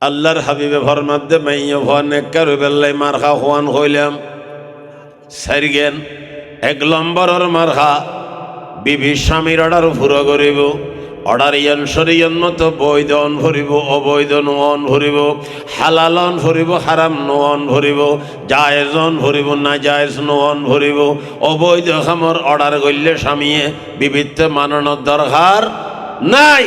আল্লাহর হাবিবে ফরমাদ্দে মাইয়া ভোয়া নেককার বেল্লাই মারখা হওয়ান হইলাম সারিগেন 1 নম্বরের মারখা বিবি স্বামীর অর্ডার ফুরো করিব অর্ডার ইয়ান শরীয়ত মতো বৈধ অন ভরিব অবৈধ নন ভরিব হালাল অন ভরিব হারাম নন ভরিব জায়েজ অন ভরিব না জায়েজ নন ভরিব অবৈধ খামর অর্ডার করলে স্বামীয়ে বিবিতে মানানোর দরকার নাই।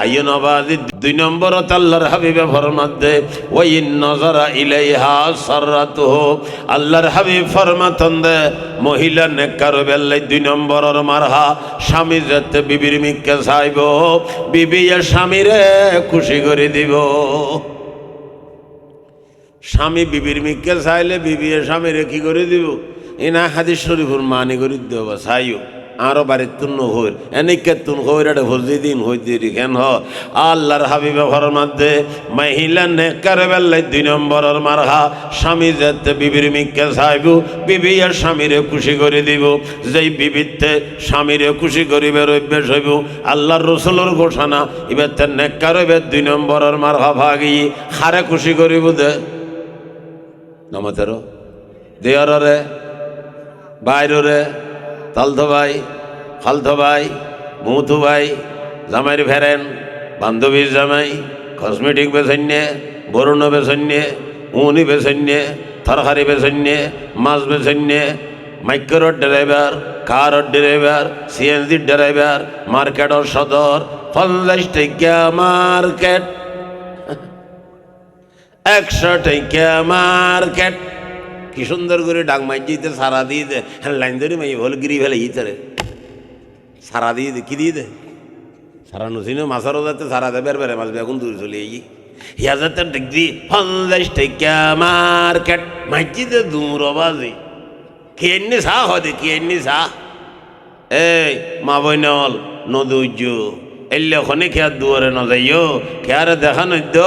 আইন আবাদি 2 নম্বরত আল্লাহর হাবিবে ফরমাতে ওয়াইন নজরা ইলাইহা সাররাতুহু আল্লাহর হাবিব ফরমাতন দে মহিলা নেককার বেল্লাই 2 নম্বরের মারহা স্বামী যেতে বিবির মিকে চাইব বিবি স্বামীরে খুশি করে দিব। স্বামী বিবির মিকে চাইলে বিবি স্বামীরে কি করে দিব এনা হাদিস শরীফুর মানি করে দেব চাইও আরো বাড়ির তুন হইর এনেকে তুন হইর এটা ভজি দিন হইতে কেন আল্লাহর হাবিবে ফরমাতে মহিলা নেককার বেল্লাই 2 নম্বরের মারহা স্বামী যেতে বিবির মিকে চাইব বিবি আর স্বামীরে খুশি করে দিব। যেই বিবিতে স্বামীরে খুশি করিবার অভ্যাস হইব আল্লাহর রসুলের ঘোষণা এবার তার নেককার হইবে 2 নম্বরের মারহা ভাগি হারে খুশি করিব দে নমতেরো দেয়ারে বাইরে তালতো ভাই খালতো ভাই মৌথু ভাই জামাইর ফেরেন বান্ধবীর জামাই কসমেটিক বেছন্যে বরুণ বেছন্যে উনি বেছন্যে তরকারি বেছন্যে মাছ বেছন্যে মাইক্রোর ড্রাইভার কারর ড্রাইভার সিএনজির ড্রাইভার মার্কেটর সদর 50 টাকা মার্কেট 100 টাকা মার্কেট কি সুন্দর করে ডাক মাইজিতে সারা দিয়ে দে হ্যাঁ লাইন ধরে মাই হল গিরি ফেলে ইতারে সারা দিয়ে দে কি দিয়ে দে সারা নুসিনো মাছারও যাতে সারা দে বের বেড়ে মাছ এখন দূরে চলে এই ইয়া যাতে ডিগ্রি 50 টাকা মার্কেট মাইজিতে দূর বাজে কেন্নি সা হদে কেন্নি সা এই মা বইনল নদুজ্জ এলে ওখানে খেয়ার দুয়ারে ন যাইও খেয়ারে দেখা নদ্য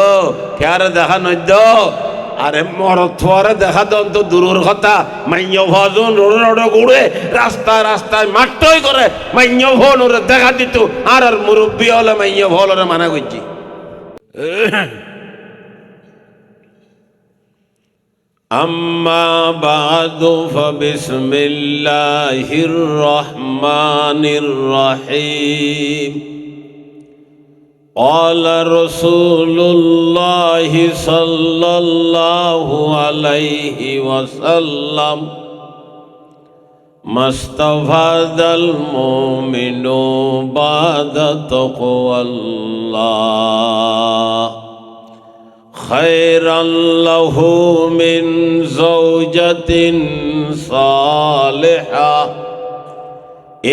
খেয়ারে দেখা নদ্য আরে মরথরে দেখা দন তো দূরের কথা মাইন্য ভজন রোডে ঘুরে রাস্তায় রাস্তায় মারতই করে মাইন্য ভন ওরে দেখা দিত আর আর মুরব্বী হলে মাইন্য ভলরে মানা করছি। আম্মা বাদু ফাবিসমিল্লাহির রহমানির রহিম قال رسول الله صلى الله عليه وسلم ما استفاد المؤمن بعد تقوى الله خيرا له من زوجة صالحة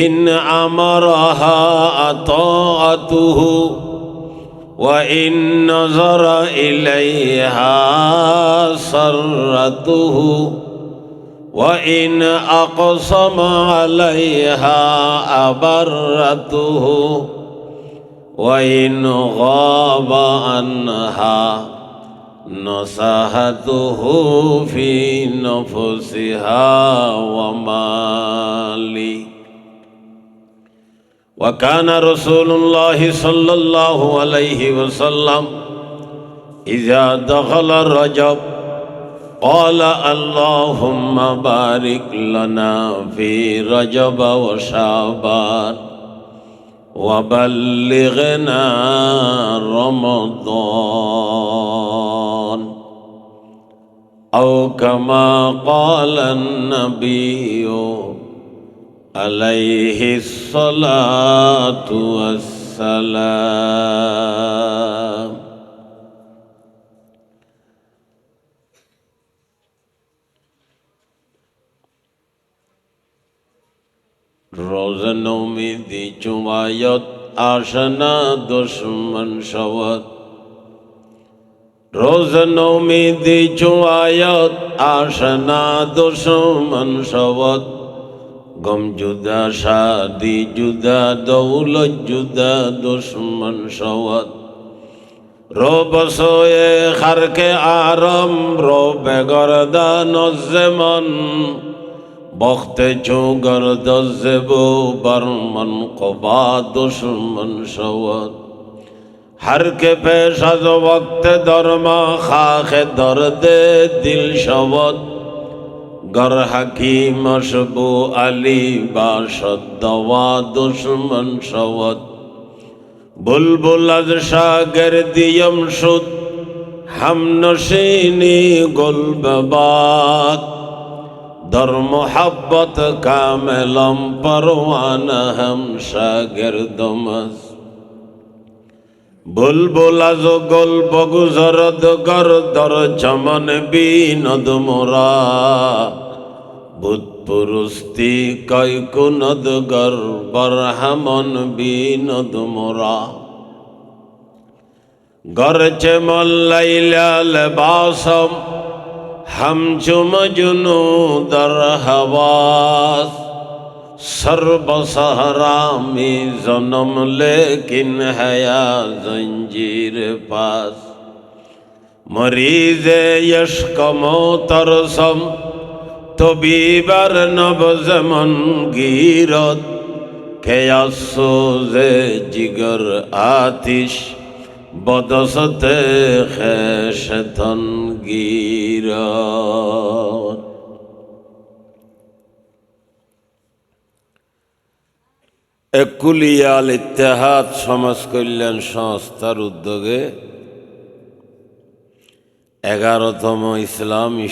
إن أمرها أطاعته وإن نظر إليها سرته وإن أقسم عليها أبرته وإن غاب عنها نصحته في نفسها وماله وكان رسول الله صلى الله عليه وسلم إذا دخل رجب قال اللهم بارك لنا في رجب وشعبان وبلغنا رمضان أو كما قال النبي عليه الصلاة والسلام روزن امیدی چوایت آشنا دشمن شود روزن امیدی چوایت آشنا دشمن شود গম জুদা শাদি জুদা দৌলত জুদা দুশ্মন সওয়াত রব সোয়ে খারকে আরম রবে গরদান জমন বখতে চুগর দজবো বরমন কবা দুশ্মন সওয়াত हर के पेश आज वक्त दरमा खाख दर्द दिल शवत गर हकीम अशबू अली बाशद दवा दुश्मन शवत बुलबुल अज शागर दियम शुद हम नशीनी गुलबात दर मोहब्बत कामलम परवाना हम शागिर्दमस बुलबुल अज गोल बगुजरद गर दर चमन बीनद मोरा भूतपुरुस्ती कई कुनद गर बरहमन बीनद मोरा गर चमल लैलाल बासम हम चुम जुनू दर हवास सर्ब सहरा में जन्म लेकिन हया जंजीर पास मरीज यश्क मोतरसम तो बीबर नबजमन गिरत क्या सोजे जिगर आतिश बदसते खैशतन गिरत। একুলিয়াল ইত্তেহাদ সমাজ কল্যাণ সংস্থার উদ্যোগে 11তম ইসলামী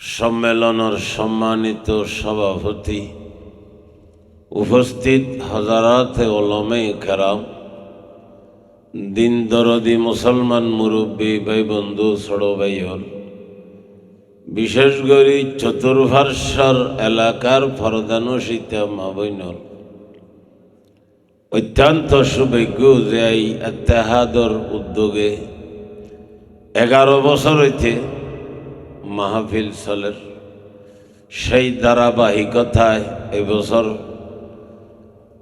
সম্মেলনের সম্মানিত সভাপতি, উপস্থিত হাজারাতে ওলামায়ে কেরাম, দিন দরদি মুসলমান মুরব্বী ভাই বন্ধু ছোট ভাই হল, বিশেষ করে চতুর্ভার্শ্বর এলাকার ফরদানুষিতা মা বইনল, অত্যন্ত সৌভাগ্য যে এই ইত্তেহাদর উদ্যোগে 11 বছর হইতে মাহফিল চলের। সেই ধারাবাহিকতায় এবছর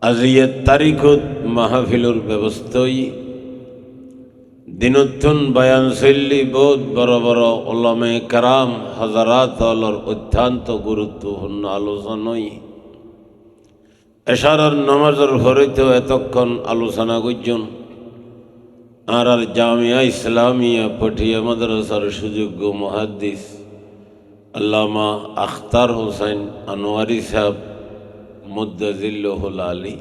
আজিয়ের তারিখত মাহফিলর ব্যবস্থাই দিনতুন বয়ান শৈলী বহুত বড় বড় ওলামায়ে কেরাম হাজারাত হলর অত্যন্ত গুরুত্বপূর্ণ আলোচনাই এশারার নামাজের ভরিতেও এতক্ষণ আলোচনা করছেন। আর জামিয়া ইসলামিয়া পটিয়া মাদ্রাসার সুযোগ্য মুহাদ্দিস আল্লামা আখতার হোসেন আনোয়ারি সাহেব মুদ্দাজিল্লাহুল আলী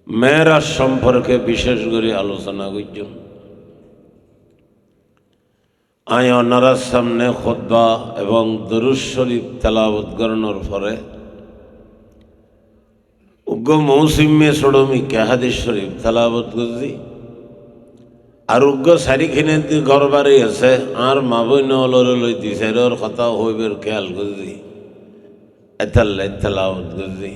মেরাজ সম্পর্কে বিশেষ করে আলোচনা করছেন। আমি ওনার সামনে খুতবা এবং দুরূদ শরীফ তেলাওয়াত করানোর পরে উগ্র মৌসুমে ষড়মিকে হাদিস শরীফ তেলাওয়াত করছি। আর উগ্র সারিখিনে ঘর বাড়ি আছে আর মা বই নলরে লই দিছে ওর কথা হইবের খেয়াল করছি, এতাল্লাই তেলাওয়াত করছি।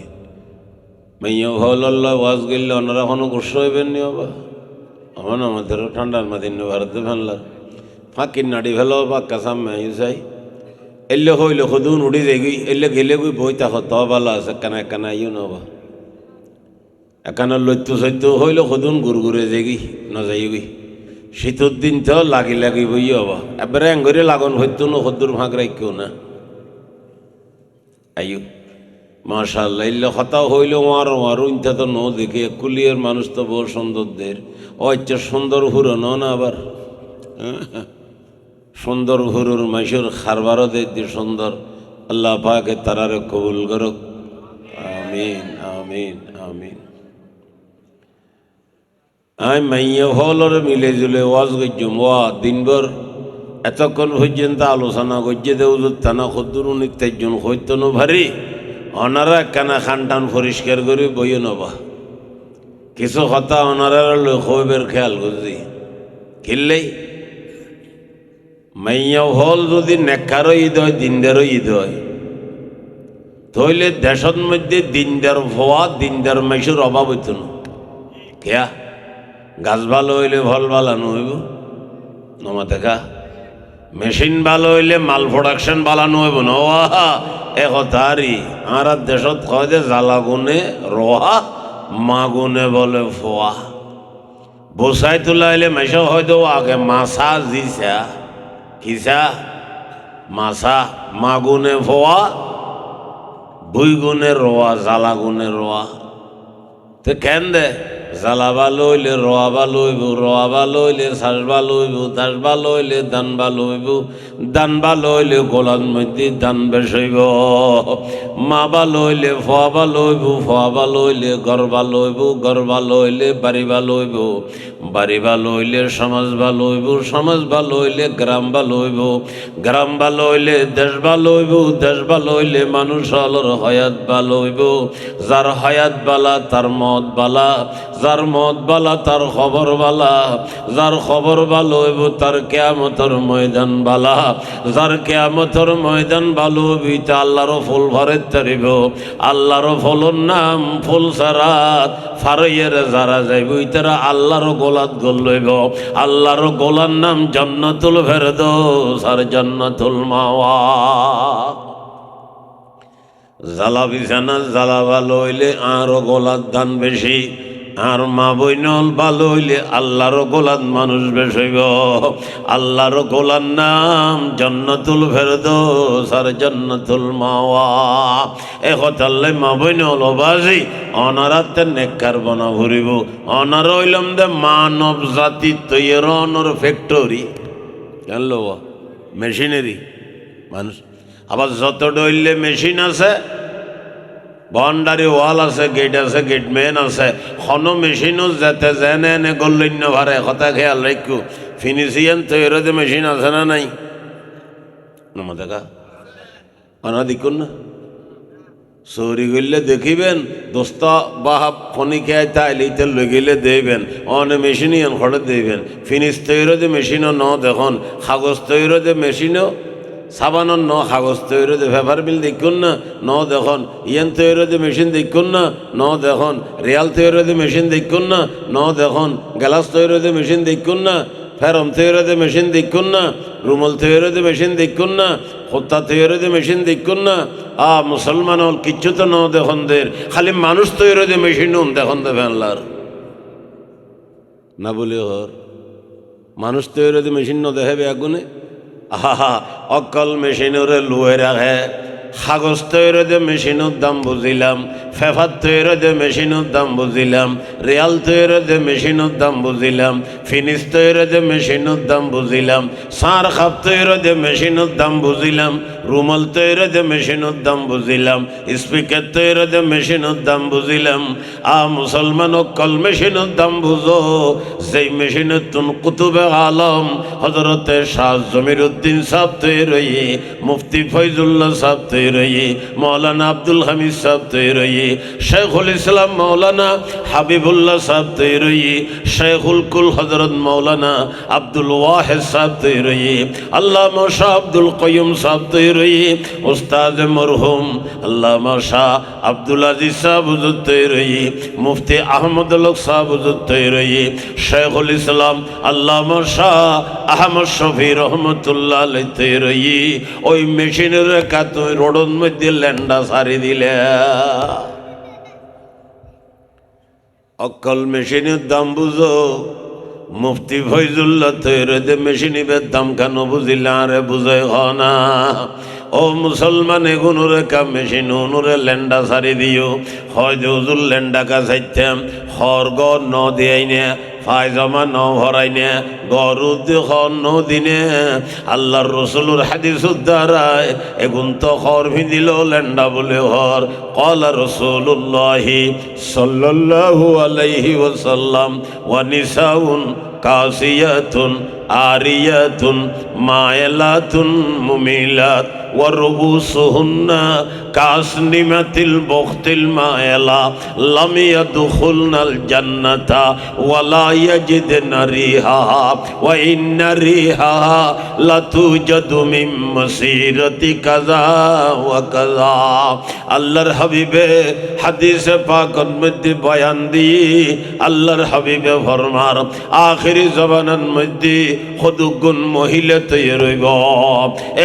মাইয়া ভাল্লাহ ওয়াজ গেলে ওনারা এখনো গুস্স হইবেন নি বাবা, আমার আমাদেরও ঠান্ডার মাদিন ভারতে ফেললার ফাঁকির নাড়ি ফেলো বা কাসাম মাই যাই এলে হইলে খুদুন উড়ি যাই এলে গেলে গুই বই তাক ত ভালো আছে কানা কানা ইউ নবা একানা লইতো সৈতো হইলে খুদুন গুড়গুড়ে যাই ন যাই গই শীতর দিন তো লাগি লাগি বই হবা এবারে এঙ্গরে লাগন হইতো না খুদুর ভাগ রাখিও না আইউ মাশাআল্লাহ ইল্লা কথা হইল আর ইনতা তো ন দেখে কুলিয়ার মানুষ তো বহু সুন্দরদের ও ইচ্ছা সুন্দর হুরো ন না আবার সুন্দর হুরুর মাইশুর খারবারও দেখতে সুন্দর। আল্লাহ পাকে তারারে কবুল করুক, আমিন আমিন আমিন। আমি মাইয়া হলরে মিলে জুলে ওয়াজ গজ্জুম ওয়া দিনভর এতক্ষণ পর্যন্ত আলোচনা গজ্জে দেউজুর থানা খুদ্দুর নিত্যাজন হইতন ভারী ওনারা কানা খানটান পরিষ্কার করে বইয়ে নবা কিছু কথা ওনারা হইবের খেয়াল করছি কিনলেই মাইয়া হল যদি নেকারও ঈদ হয় দিনদারও ঈদ হয় তাহলে দেশের মধ্যে দিনদার ভোয়া দিনদার মাইসুর অভাব হইত না। কেয়া গাছ ভালো হইলে ফল বালানো হইব নমা দেখা, মেশিন ভালো হইলে মাল প্রোডাকশন বালানো হইব না। এ কথারি আর দেশত কয় যে জ্বালা গুনে রহা মা গুনে বলে ফোয়া বসাই তোলা হইলে মেশো হয়তো আগে মাছা দিছা কিসা মাছা মা গুনে ফোয়া বুই গুনে রোয়া জ্বালা গুনে রোয়া তো কেন দে জ্বালা ভালো হইলে রোয়া ভালো হইব, রোয়া ভালো হইলে শ্বাস ভালো হইব, শ্বাস ভালো হইলে দান ভালো হইব, দান ভালো হইলে গোলার মধ্যে দান বেশ হইব, মা ভালো হইলে ফোয়া ভালো হইব, ফোয়া ভালো হইলে ঘর ভালো হইব, ঘর ভালো হইলে বাড়ি ভালো হইব, বাড়ি ভালো হইলে সমাজ ভালো হইব, সমাজ ভালো হইলে গ্রাম ভালো হইব, গ্রাম ভালো হইলে দেশ ভালো হইব, দেশ ভালো হইলে মানুষ হলর হয়াত ভালো হইব, যার হয়াত বালা তার মত বালা, যার মত বালা তার খবর বালা, যার খবর ভালো হইব তার কিয়ামতের ময়দান বালা, যার কিয়ামতের ময়দান ভালো হইব তা আল্লাহর ফুল ভরে তারিব, আল্লাহর ফুলর নাম ফুল সারাত ফারইয়ের যারা যাইব তারা আল্লাহর গোলাত গোল লইব, আল্লাহর গোলার নাম জান্নাতুল ফেরদৌস আর জান্নাতুল মাওয়া। জ্বালা বিছানা জ্বালা ভালো হইলে আরো গোলার দান বেশি, আর মা বইনল ভালো হইলে আল্লাহর গোলাত মানুষ বেশ হইব, আল্লাহর গোলার নাম জান্নাতুল ফেরদৌস আর জান্নাতুল মাওয়া। এ কথাল্লাই মা বইনল বাজি অনারাতে নেককার বনা ভরিব, অনার হইলাম দে মানব জাতি তৈর অনর ফ্যাক্টরি, জানলো মেশিনারি মানুষ। আবার যত ডইলে মেশিন আছে, বাউন্ডারি ওয়াল আছে, গেট আছে, গেটম্যান আছে, কোনো মেশিনও যেতে জেনে এনে গল্লন্য ভারে কথা খেয়াল রাখু। ফিনিশিয়ান তৈরি মেশিন আছে না নাই? নমা দেখা আনা দেখুন না, চৌরি করলে দেখিবেন দোস্ত বাহাব ফনি খেয়ে তাইলে লই গেলে দেবেন, অনে মেশিনই খড়ে দেবেন। ফিনিশ তৈরি মেশিনও ন দেখুন, কাগজ তৈরি মেশিনও সাবানোর ন কাগজ তৈরি পেপার বিল দেখুন না, ন দেখুন ইয়ান তৈরি মেশিন দেখুন না, ন দেখুন রিয়াল তৈরি মেশিন দেখুন না, ন দেখুন গ্লাস তৈরি মেশিন দেখুন না, ফেরম তৈরি মেশিন দেখুন না, রুমাল তৈরি মেশিন দেখুন না, হত্যা তৈরি মেশিন দেখুন না। মুসলমান হল কিচ্ছু তো ন দেখুন দের, খালি মানুষ তৈরি মেশিন দেখুন দে ফেনলার না বলে হর মানুষ তৈরি মেশিন ন দেখে বেগুনে। আহা অকল মেশিনরে লুয়ে রাখে, কাগজ তৈরি মেশিনের দাম বুঝিলাম, পেপার তৈরি মেশিনের দাম বুঝিলাম, রিয়াল তৈরি মেশিনের দাম বুঝিলাম, ফিনিশ তৈরি মেশিনের দাম বুঝিলাম, সার খাপ তৈরি মেশিনের দাম বুঝিলাম, রুমাল তৈরি মেশিনের দাম বুঝিলাম, স্পিকার তৈরি মেশিনের দাম বুঝিলাম। মুসলমান অকল মেশিনের দাম বুঝো যেই মেশিনের তুন কুতুবে আলম হজরতে শাহ জমিরুদ্দিন সাহেব তৈরি, মুফতি ফয়জুল্লাহ সাহেব তৈরি, মৌলানা আব্দুল হামিদ সাহেব তৈরি, শেখুল ইসলাম মৌলানা হাবিবুল্লাহ সাহেব তৈরি, শেখুল কুল হজরত মৌলানা আব্দুল ওয়াহেদ সাহেব তৈরি, আল্লামা শাহ আব্দুল কয়ুম সাহেব তৈরি, উস্তাদ মরহুম আল্লামা শাহ আব্দুল আজিজ সাহেব হুজুর তৈরি, মুফতি আহমদ লোক সাহেব হুজুর তৈরি, শেখুল ইসলাম আল্লামা শাহ আহমদ শফি রহমতুল্লাহ আলাইহি তৈরি। ওই মেশিনের কাত রোডের মধ্যে ল্যান্ডা সারি দিলে অকল মেশিনের দাম বুঝো। মুফতি ফয়জুল্লাহ তৈরি মেশিনের দাম কেন বুঝিলে আরে বুঝে না। ও মুসলমান এগুনোরে কাম মেশিন উনুরে ল্যান্ডা সারি দিও, হয় যে হুজুর ল্যান্ডা কা চাইতাম হর গড় ন দিয়াই না, ফায়জামা ন ভরাই না, গরুদ ন দিনে আল্লাহর রসুলুর হাদিস দ্বারায় এগুন তো হর ভিদিল ল্যান্ডা বলে হর। ক্বালা রাসূলুল্লাহি সাল্লাল্লাহু আলাইহি ওয়াসাল্লাম ওয়া নিসাউন কাসিয়াতুন আরিয়াতুন মায়লাতুন মুমিলাত ওয়া রুবুসুহুন্না কাসনিমাতিল বুখতিল মায়লা লাম ইয়াদখুলনাল জান্নাতা ওয়া লা ইয়াজিদনা রিহাহা ওয়া ইন্না রিহাহা লাতুজাদু মিন মাসিরাতি কাযা ওয়া কাযা। আল্লাহর হাবিবে হাদিসে পাকের মধ্যে বয়ান দিয়ে আল্লাহর হাবিবে ফরমার আখিরি জবানের মধ্যে সদুগুণ মহিলা তৈরি রইব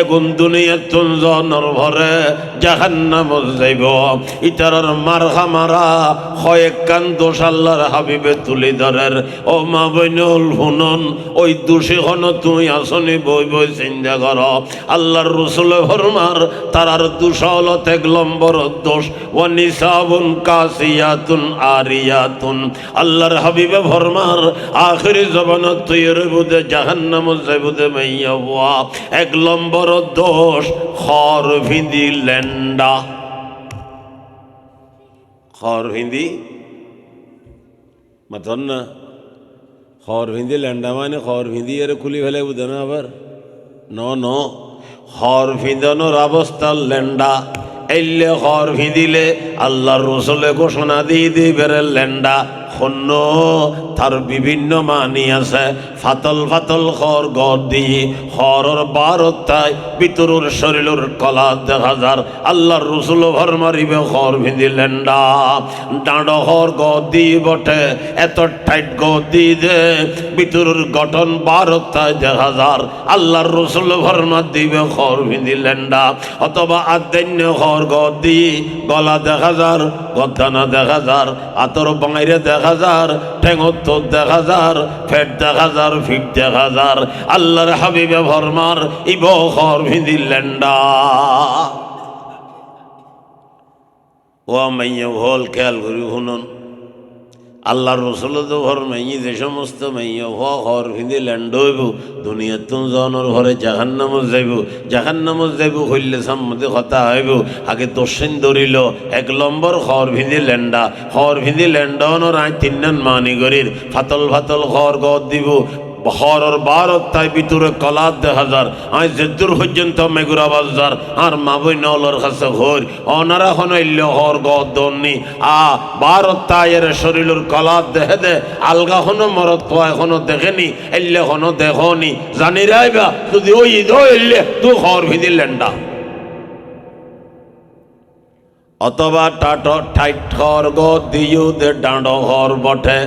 এগুণ দুনিয়ার তুন জনর ভরে জাহান্নামত যাইব ইতারার মারহা মারা কয়েক কান দোষ আল্লাহর হাবিবে তুলি ধরের ও মা বইনুল হুনন ওই দোষী হন তুই আসনি বই বই চিন্তা কর আল্লাহর রসুল ফরমার তারার দুশলত এক লম্বর দোষ ও নিসাবুন কাসিয়াতুন আরিয়াতুন আল্লাহর হাবিবে ফরমার আখিরি জবানত তৈরি বুধে জাহান্নামত যাইবুদে মাইয়া হওয়া এক লম্বর দোষ খর ভিঁদি লেন্ডা খর ভিঁদি মাথন না খর ভিঁদি লেন্ডা মানে খর ভিঁদি এর খুলি ফেলে বুঝে না আবার ন খর ভিঁদানোর অবস্থা লেন্ডা এলে খর ভিঁদিলে আল্লাহর রসুলে ঘোষণা দিয়ে দিবের লেন্ডা খন্ন তার বিভিন্ন মানি আছে ফাতল ফাতল খর গড় দিয়ে খরর বারতায় ভিতরের শরীরের কলা দেখা যার আল্লাহর রসুল ভর মারিবে খর ভিঁদি লেন্ডা ডাঁড় খর গড় দিয়ে বটে এত টাইট গড় দিয়ে দে ভিতরের গঠন বারতায় দেখা যার আল্লাহর রসুল ভর মার দিবে খর ভিঁদি লেন্ডা অথবা আদ্যান্য খর গড় দিয়ে গলা দেখা যার গদ্দানা দেখা যার আতর বাইরে দেখা যার ঠেঙত্তর দেখা যার ফেট দেখা যার ফিট দেখা যার আল্লাহর হাবিবে ফরমার ইব খর ভিঁদি লেন্ডা ও মাইয়া ভল খেয়াল করি শুনুন আল্লাহর রসুল তো ঘর মাইয়ে যে সমস্ত মাইয়া ঘর ভিঁদি ল্যান্ড হইব দুনিয়ার তুন জনের ঘরে জাহান্নামত যাইব হইলে সাম্মতে কথা হইব আগে দর্শন ধরিল এক লম্বর খর ভিঁদি ল্যান্ডা খর ভিঁদি ল্যান্ডানোর আয় তিন মানি গরির ফাতল ফাতল খর গদ দিব হরর বারত তাই ভিতরে কলাদ দেখা যার আই যেদূর পর্যন্ত মেগুরা বাজার আর মা বই নলর কাছে হর অনারা হন এল্য হর গদনি বারত তাইয়ের শরীরের কলাদ দেখে দে আলগা হনো মরত তো এখনো দেখেনি এল্য হনো দেখনি জানি রাইবা যদি ওই ঈদ এল্য তুই হর ভিদি লেন্ডা অথবা টাইট খর গদ দিও দে ডাঁড হর বটে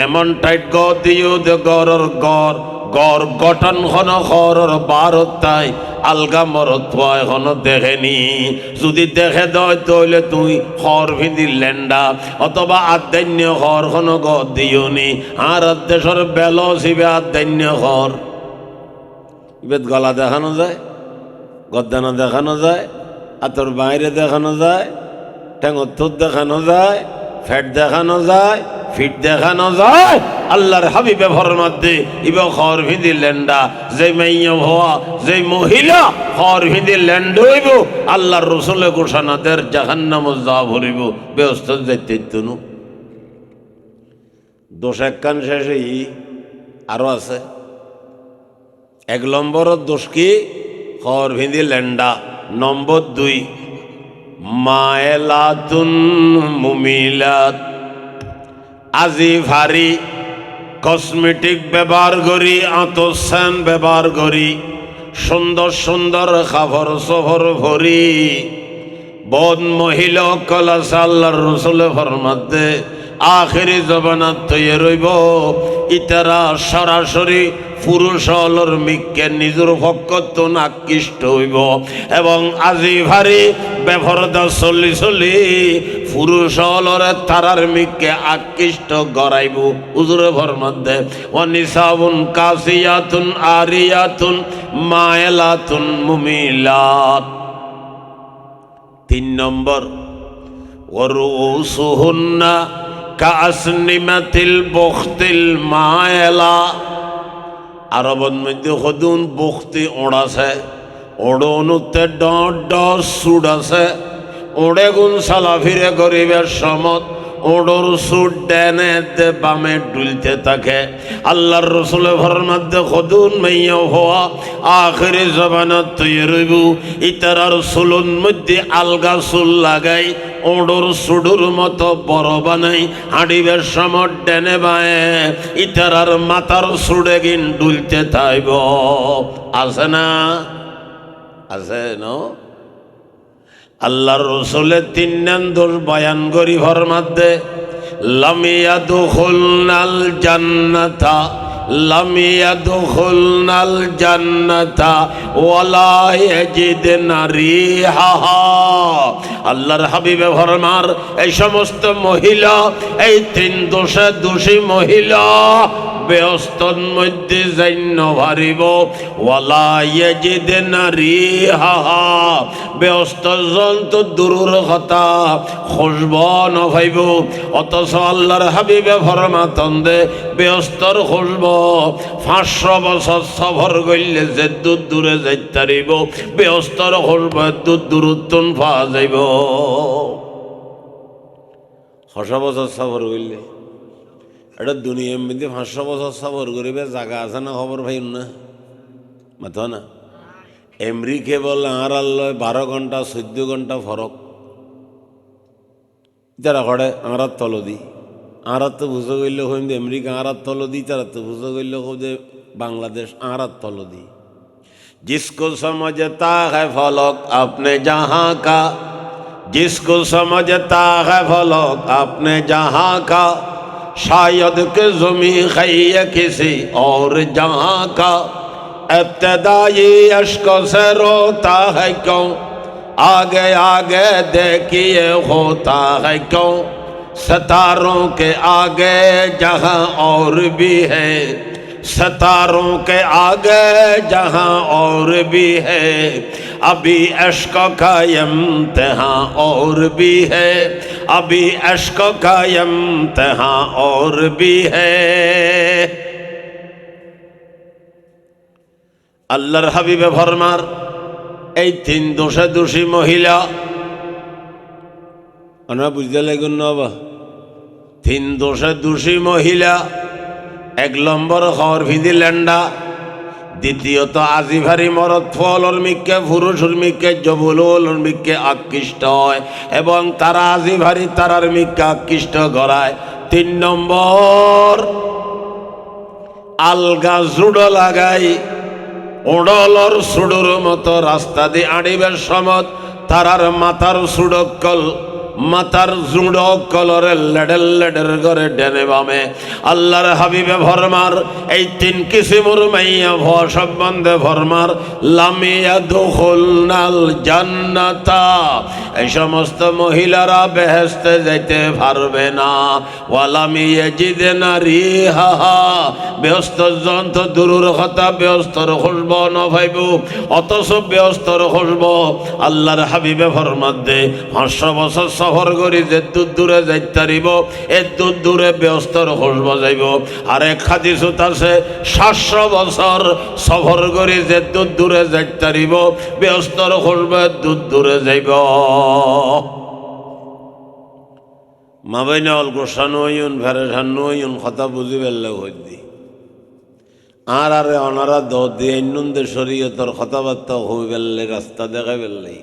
এমন টাইট গদ দিও দে গরর গড় গঠন হন খরর বারতাই আলগা মরত এখন দেখেনি যদি দেখে দয় তইলে তুই খর ভিঁদি লেন্ডা অথবা আদ্যান্য খর হন গদ দিও নি আর দেশের বেল শিবে আদ্যান্য খর ইবেদ গলা দেখানো যায় গদ্দানা দেখানো যায় আতর বাইরে দেখানো যায় ঠেঙত্তর দেখানো যায় ফ্যাট দেখানো যায় ফিট দেখানো যায় আল্লাহর হাবিবে ফরমাত দে ইব খর ভিঁদি লেন্ডা যে মাইয়া হওয়া যে মহিলা খর ভিঁদি ল্যান্ড হইব আল্লাহর রসুলে ঘোষণাদের জাহান্নামত যা ভরিব ব্যস্ত যাইতে তনু দোষ এক কান শেষে আরো আছে এক নম্বর দোষ কি খর ভিঁদি লেন্ডা নম্বর 2 মায়েলাতুন মুমিলাত আজি ভারী কসমেটিক ব্যবহার করি আতসান ব্যবহার করি সুন্দর সুন্দর খাবার সফর ভরি বদ মহিলা কলাস আল্লাহর রসুল ফরমাতে আখেরি জবানাত তৈরি রইব ইতারা সরাসরি পুরুষ হলর মিককে নিজের ভক্ত আকৃষ্ট হইব এবং আজি ভারী বেফরদা চলি পুরুষ হলরে তারার মিককে আকৃষ্ট গড়াইব উজুরে ফরমাতে ওয়ানিসাবুন কাসিয়াতুন আরিয়াতুন মায়েলাতুন মুমিলাত 3 নম্বর ওয়ারুসুহুন্না কাসনিমাতিল বখতিল মায়েলা আরবর মধ্যে হদুন বখতি ওড়াছে ওড়নুতে ড সুড আছে ওড়ে গুণ সালা ফিরে গরিবের সমত ওড়র সুড ডেনে দে বামে ডুলতে থাকে আল্লাহর রসুলের ফরমাতে হদুন মাইয়া হওয়া আখেরি জবানত তৈরি রইব ইতারার চুলুন মধ্যে আলগা চুল লাগাই ওড়র সুডুর মতো বড় বানাই হাঁড়িবের সমত ডেনে বায়ে ইতারার মাথার সুডে গিন ডুলতে থাইব আছে না আছে ন আল্লাহর রসুলের 3 দোষ বয়ান করি ফরমাতে লাম ইয়াদখুলনাল জান্নাতা لم يدخلن الجنة ولا يجدن ريحها আল্লাহর হাবিবে ফরমার এই সমস্ত মহিলা, এই তিন দোষে দোষী মহিলা বেহস্তর মধ্যে যাইন ভারিব ওয়ালা ইয়াজিদনা রিহাহা বেহস্ত জন্তু দূরের কথা খুশব না ভাইব। অথচ আল্লাহর হাবিবে ফরমাতন দে বেহস্তর খুশব 500 বছর সফর করলে যে দূর দূরে যাইতে পারিব বেহস্তর খুশব দূর দূরত্বন পাওয়া যাইব। 500 বছর সফর করলে এটা দুনিয়ার মধ্যে 500 বছর সফর করিবে জায়গা আছে না? খবর ভাই না মাথা না। আমেরিকা বলে আর আল্লাহ 12 ঘন্টা 14 ঘন্টা ফরক যারা করে আর তল দি আর তো বুঝে গেলে হইম যে আমেরিকা আর তল দি, তারা তো বুঝে গেলে হোক যে বাংলাদেশ আর তল দি। जिसको समझता है फलक अपने जहाँ का, जिसको समझता है फलक अपने जहाँ का, शायद के ज़मीं है किसी और जहाँ का। इब्तिदाई अश्क से रोता है क्यों, आगे आगे देखिए होता है क्यों। सितारों के आगे जहाँ और भी है, सितारों के आगे जहाँ और भी है, अभी इश्क का इम्तिहां और भी है, अभी इश्क का इम्तिहां और भी है। আল্লাহর হাবিবে ফরমার এই তিন দোষে দোষী মহিলা আমরা বুঝতে লাগুন না বা তিন দোষে দোষী মহিলা। 1 নম্বর খবর ভিদি ল্যান্ডা, দ্বিতীয়ত আজিভারি মরদ ফলর মিকে পুরুষের মিকে জবুলর মিকে আকৃষ্ট হয় এবং তারা আজিভারি তারার মিকে আকৃষ্ট করায়। 3 নম্বর আলগা জুড়ো লাগাই ওড়লর সুডোর মতো রাস্তা দিয়ে আড়িবার সমত তারার মাথার সুডকল মাথার জুড়ো কলরে লেডেল লেডের করে ডেনে বামে। আল্লাহর হাবিবে ফরমার এই 3 কিসিমর মাইয়া ভয় সম্বন্ধে ফরমার লামিয়া দুখুলনাল জান্নাতা, এই সমস্ত মহিলারা বেহেশতে যাইতে পারবে না। ওয়ালামি ইয়াজিদনা রিহাহা বেহস্ত জন্ত দূরের কথা বেহস্তর খুশব না ভাইব। অথচ বেহস্তর খুশব আল্লাহর হাবিবে ফরমার দে 500 বছর সফর করি যে দূর দূরে যাইতে পারিব এ দূর দূরে বেহস্তর খুশব যাইব। আর এক হাদিসত আছে 700 বছর সফর করি যে দূর দূরে যাইতে পারিব বেহস্তর খুশব দূর দূরে যাইব। মা বাইনা অল গোসানো হইন ফেরেশান হইন কথা বুঝি বেললে হইদি আর আরে অনারা দিয়ে ইন্নন্দে শরীয়তর কথাবার্তা হই বেললে রাস্তা দেখা বেললেই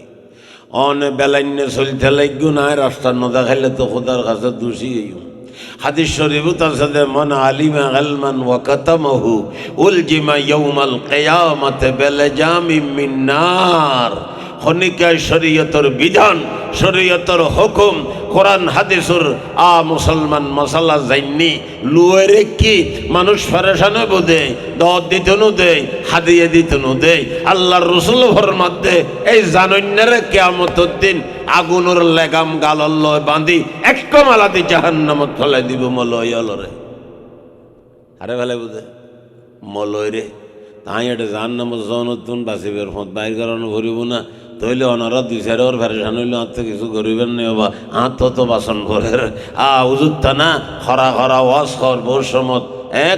অনে বেলাইনে চলতে লাগু নাই রাস্তা ন দেখাইলে তো খোদার কাছে দোষী হইম। হাদিস শরীফত আছে যে মান আলিমা ইলমান ওয়া কাতামাহু উলজিমা ইয়াউমাল কিয়ামাতে বিলজামিন মিন নার। খনিকায় শরীয়তর বিধান শরীয়তর হুকুম কোরআন হাদিসুর মুসলমান মশালা যাইনি লুয়েরে কি মানুষ ফেরেশানে বোধে দদ দিতনু দেয় হাদিয়ে দিতনু দেয়। আল্লাহর রসুল ফরমাত দে এই জানন্যারে কিয়ামতের দিন আগুনের লেগাম গালল বাঁধি এক মালাদি জাহান্নামত ফেলাই দিব মলয় অলরে। আরে ভালে বুঝে মলয় রে তাই এটা জাহান্নামত জনতুন বাঁচিবের ফোঁত বাইর কারণ ভরিব না তইলে অনারা 2-4 ওর ফেরেশান হইলে আর তো কিছু করিবেন নি বাবা আত তো বাসন ঘরের হুজুরটা না খরা খরা ওয়াজ কর বহু সমত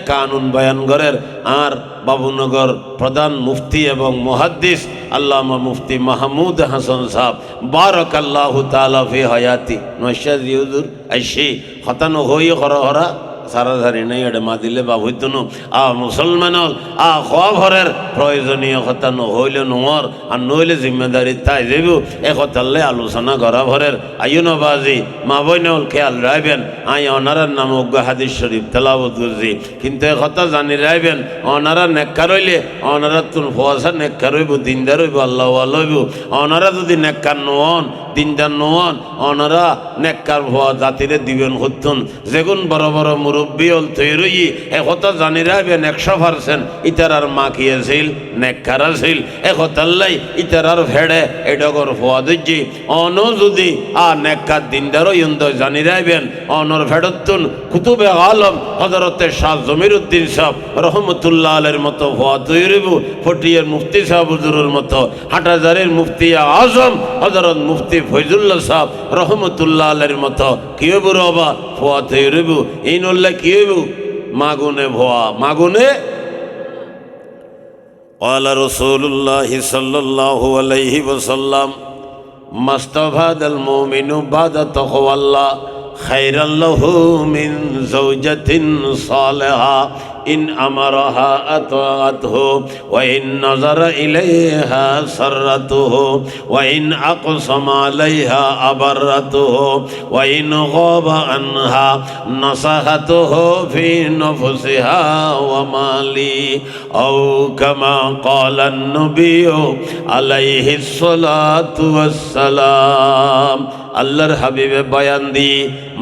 কানুন বয়ান করের। আর বাবুনগর প্রধান মুফতি এবং মুহাদ্দিস আল্লামা মুফতি মাহমুদ হাসান সাহেব বারাকাল্লাহু তাআলা ফি হায়াতি নশাদ হুজুর আইসি খতানো হই খরা খরা সারাসারি নেই এটা মা দিলে বা হইতো না মুসলমান খোয়া ঘরের প্রয়োজনীয় কথা নহইলে নোয়ার আর নইলে জিম্মেদারি তাই যাইব এ কথালে আলোচনা করা ঘরের আইন বাজি মা বইনল খেয়াল রাখবেন আই অনারার নাম অজ্ঞা হাদিস শরীফ তেলাওয়াত করছি কিন্তু এ কথা জানি রাখবেন অনারা নেককার হইলে অনারা তোর ফোয়াশা নেককার হইব দিনদার হইব আল্লাহ হইব। অনারা যদি নেককার নহন দিনদার নোয়ান অনারা নেককার ভুয়া জাতিরে দিবেন হতুন যেগুন বড় বড় মুরব্বী হল তৈরি একথা জানি রাখবেন 100% ইতারার মা কি আছিল নেককার আছিল একতাল্লাই ইতারার ভেড়ে এডগর ভুয়া দিজি অন যদি নেককার দিনদারও ইন্দ জানি রাখবেন অনর ভেড়তুন কুতুবে আলম হযরতে শাহ জমিরউদ্দিন সাহেব রহমতুল্লাহ আলাইহির মতো ভুয়া তৈরিব ফটিয়ার মুফতি সাহেব হুজুরের মতো হাটাজারের মুফতি আজম হযরত মুফতি ফয়জুল্লাহ সাহেব রহমতুল্লাহ আলাইহির মতো কি হইব রবা ভুয়া তৈরিব ইনল্লাহ কি হইব মাগুনে ভুয়া মাগুনে قال رسول الله صلى الله عليه وسلم ما استفاد المؤمن بعد تقوى الله خيرا له من زوجة صالحة إن أمرها أطاعته وإن نظر إليها سرته وإن أقسم عليها أبرته وإن غاب عنها نصحته في نفسها ومالي أو كما قال النبي عليه الصلاة والسلام আল্লাহর হাবিবে বয়ান দি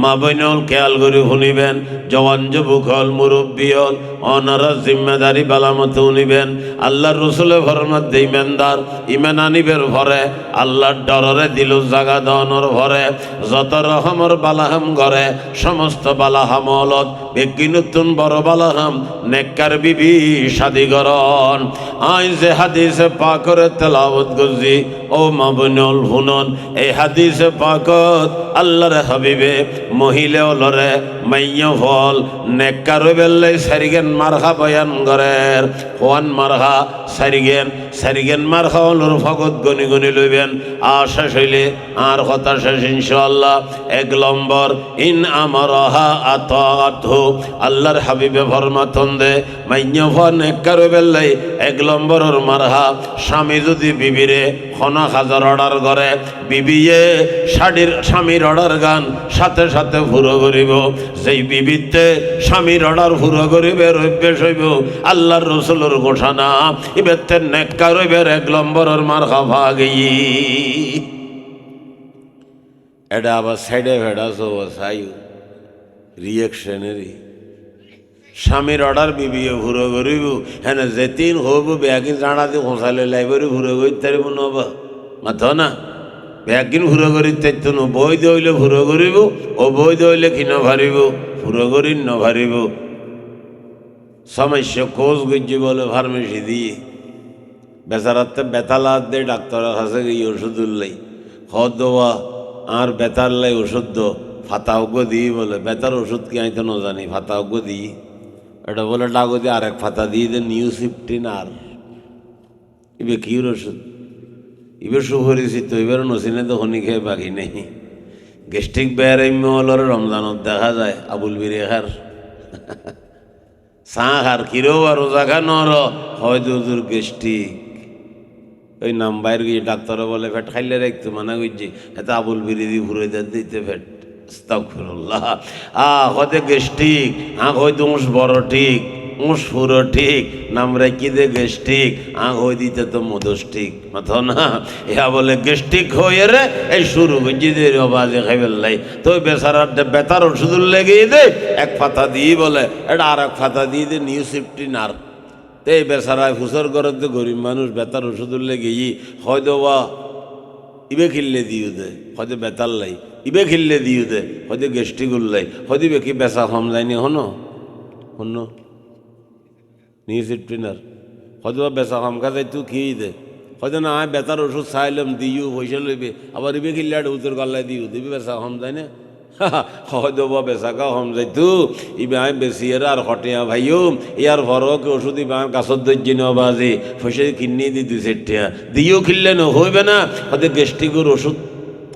মা বইনল খেয়াল করে শুনিবেন জওয়ান যুবক হল মুরব্বী হল অনারা জিম্মেদারি বালামত শুনিবেন আল্লাহর রসুলে ফরমাত দে ইমানদার ইমান আনিবের ভরে আল্লাহর ডররে দিল জাগা দনর ভরে যত রহমর বালাহাম গড়ে সমস্ত বালাহাম হলত বেগি নতুন বড় বালাহাম নেককার বিবি শাদি গরন আই যে হাদিসে পাকরে তেলাওয়াত গজি ও মা বইনল শুনন এই হাদিসে পাক আল্লাহর হাবিবে মহিলা লরে মাইয়া ফল নেককার বেল্লাই সারিগেন মারহা বয়ান গরের ওয়ান মারহা সারিগেন মারহা হলর ফগত গনি গনি লইবেন শেষ হইলে আর কথা শেষ ইনশাআল্লাহ 1 নম্বর ইন আমারহা আতাতহু আল্লাহর হাবিবে ফরমাতন দে মাইয়া ফল নেককার বেল্লাই 1 নম্বরের মারহা স্বামী যদি বিবিরে খনা হাজার অর্ডার করে বিবিয়ে স্বামীর অর্ডার গান সাথে সাথে ফুরো করিব সেই বিবিতে স্বামীর অর্ডার ফুরো করিবের অভ্যেস হইব আল্লাহর রসুলের ঘোষণা ইবেতে নেককার হইবের 1 নম্বরের মার খাফা গেই এটা আবার সাইডে ভেড়াস সাইউ রিয়েকশনেরই স্বামীর অর্ডার বিবিয়ে ফুরো করিব হ্যাঁ যেদিন হব ব্যাগিন জানা দিয়ে খোঁচালে লাইব্রেরি ফুরো করতে পারিব নবা মাথ না ব্যাগিন ফুরো করি তাইতো বৈধ হইলে ফুরো করিব অবৈধ হইলে কি নভারিব ফুরো করি নভারিব সমস্যা কোষ গজ্জি বলে ফার্মেসি দিয়ে বেচারাতে বেতালাত দে ডাক্তারের কাছে গিয়ে ওষুধ উল্লাই হদ দেওয়া আর বেতার লাই ওষুধ ফাতাওগ্য দিই বলে বেতার ওষুধ কি আমি তো ন জানি ফাতাওগ্য দিই এটা বলে ডাগো দিয়ে আর এক ফাতা দিয়ে দে নিউ15 আর ইবে কির ওষুধ ইবে সুপরিচিত এবার নসিনে তো হনি খেয়ে বাকি নেই গেস্টিক বেয়ার রমজানত দেখা যায় আবুল বিরেখার চাহ খার কিরো আর রোজা খা নর হয়তো তোর গেস্টিক ওই নাম বাইর গিয়ে ডাক্তার বলে ফেট খাইলে রাখতো মানা করছি এত আবুল বিরি দিয়ে ঘুরে দিতে ফেট আস্তাগফিরুল্লাহ হয়তো গেস্টিক হয়তো উঁস বড় ঠিক উঁস পুরো ঠিক নাম রাখি দে গেস্টিক হয়ে দিতে তো মধুষ্টিক মাথা না ইহা বলে গেস্টিক হয়ে রে এই শুরু করছি দে বাজে খাই ফেললাই তো বেচারার বেতার ওষুধ লেগে দে 1 ফাতা দিয়ে বলে এটা আর 1 ফাতা দিয়ে দে নিউ15 আর তো এই বেচারায় ফুসর করে তো গরিব মানুষ বেতার ওষুধ লেগে হয়তো বা ইবে খিললে দিও দে হয়তো বেতার লাই ইবে খিললে দিও দে হয়তো গেস্টিক উল্লাই হয়তো বেকি বেচা কম যায়নি হনো নিউ15 আর হয়তো বেচা কম কাজে তুই খেয়ে দে হয়তো না বেতার ওষুধ চাইলাম দিও পয়সা লইবে আবার ইবে খিললে উত্তর গাল্লাই দিও দিবি বেচা কম যায় না হয়তো বা বেচাকা কম যাইতো ইবে আমি বেশি আর হটিয়া ভাইও ইয়ার ফরক ওষুধ ইবে আমার কাছত দর্জি নবাজি পয়সা কিনে দি 2-4 টাকা দিও খিললে ন হইবে না হয়তো গেস্টিকের ওষুধ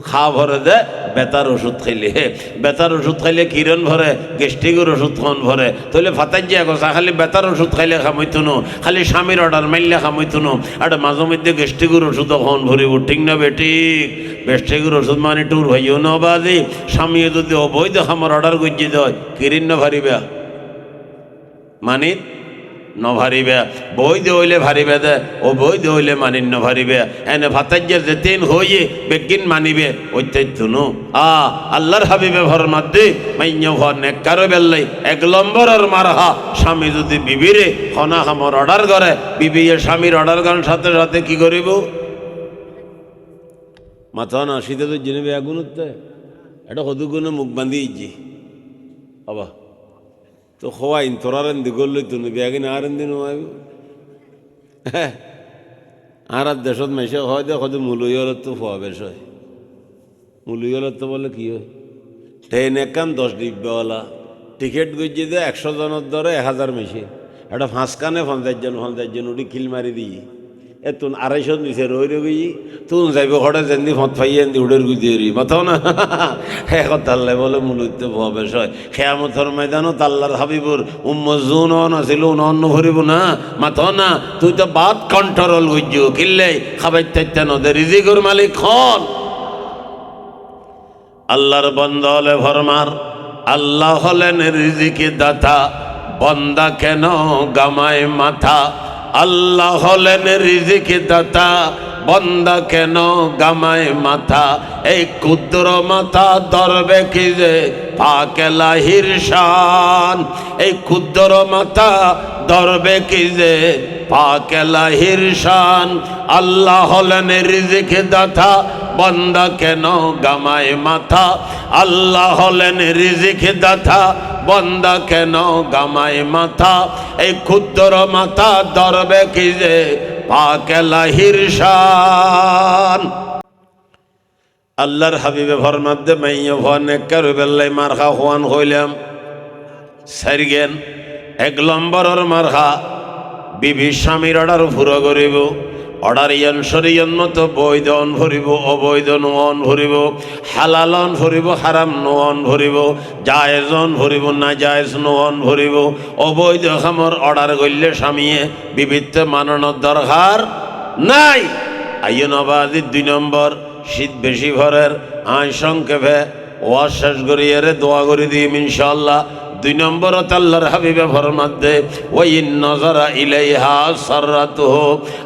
খা ভরে দে বেতার ওষুধ খাইলে কিরণ ভরে গেস্টিকের ওষুধ খন ভরে তাহলে ফাতাই যে আগসা খালি বেতার ওষুধ খাইলে খামাইতো নো খালি স্বামীর অর্ডার মাইলে খামাইতো নো আর মাঝে মধ্যে গেস্টিকের ওষুধ খন ভরিব ঠিক না বেঠিক গেস্টিকের ওষুধ মানে টুর ভাইও ন বাজি স্বামীও যদি অবৈধ খামার অর্ডার গজ্জি দেয় কিরিন না ভারিবা মানে নভারিবে বৈধ হইলে ভারিবে দে ও বৈধ হইলে মানিন্য ভারিবে এনে ভাতাজ্যে যেতেন হইয়ে বেগিন মানিবে ঐত্যাজ্যনু আল্লাহর হাবিবে ফরমাদ্দি মাইন্য ভর নেককারো বেল্লাই 1 নম্বরের মারহা স্বামী যদি বিবিরে খনা হামর অর্ডার করে বিবি স্বামীর অর্ডার করার সাথে সাথে কি করিব মাথা না শীতে তো জেনে বেগুন উঠতে এটা সদুগুণে মুখ বান্ধিয়েছি আবা তো খোয়াইন তোরার এন্দি করলই তো বেগিন আর এন্দি নয় আর দেশত মেসে হয় দে সদু মূলইলত তো খোয়া বেশ হয় মূলইলত তো বলে কি হয় ট্রেন একান 10 ডিব্বাওয়ালা টিকিট গুজিয়ে দে 100 জনের দরে 1000 মেশে এটা 5 কানে 50 জন উঠি খিল মারি দিই তুন 250 নিচে রই গই তুন যাইব ঘরে যেন ফত ফাইয়েন দি উড়ের গুজিয়ে রি মাথাও না তাল্লে বলে মূলত বেশ হয় খেয়ামতের ময়দানও তাল্লার হাবিবুর উম্মজুন আছিল অন্য ভরিব না মাথাও না তুই তো বাদ কন্ট্রোল গুজিও কিনলে খাবার চাইতে নদে রিজিকর মালিক খন আল্লাহর বন্দা হলে ফরমার আল্লাহ হলেন রিজিকে দাতা বন্দা কেন গামায় মাথা আল্লাহ হলেন রিজিকে দাতা বন্দা কেন গামায় মাথা এই ক্ষুদ্র মাথা ধরবে কি যে পাকে লাহির শান এই ক্ষুদ্র মাথা ধরবে কি যে পাকে লাহির শান আল্লাহ হলেন রিজিকে দাতা বন্দা কেন গামায় মাথা আল্লাহ হলেন রিজিকে দাতা বন্দা কেন গামায় মাথা এই ক্ষুদ্র মাথা ধরবে কি যে পাকে লাহির শান আল্লাহর হাবিবে ফরমাদ্দে মাইয়া ভনে কারবেল্লাই মারখা হওয়ান হইলাম সারিগেন 1 নম্বরের মারখা বিবি স্বামীর অর্ডার পুরো করিব অর্ডার ইয়ান শরীয়ত মতো বৈধ অন ভরিব অবৈধ নন ভরিব হালাল অন ভরিব হারাম নন ভরিব জায়েজ অন ভরিব না জায়েজ নন ভরিব অবৈধ খামর অর্ডার করলে স্বামীয়ে বিবিধ মানানোর দরকার নাই আইন আবাদি 2 নম্বর শীত বেশি ভরের আয় সংক্ষেপে ওয়াজ শেষ করিয়ে দোয়া করে দিই ইনশাআল্লাহ 2 নম্বর আল্লাহর হাবিবে ফরমাতে ওয়াইন নজরা ইলাইহা সাররাতুহু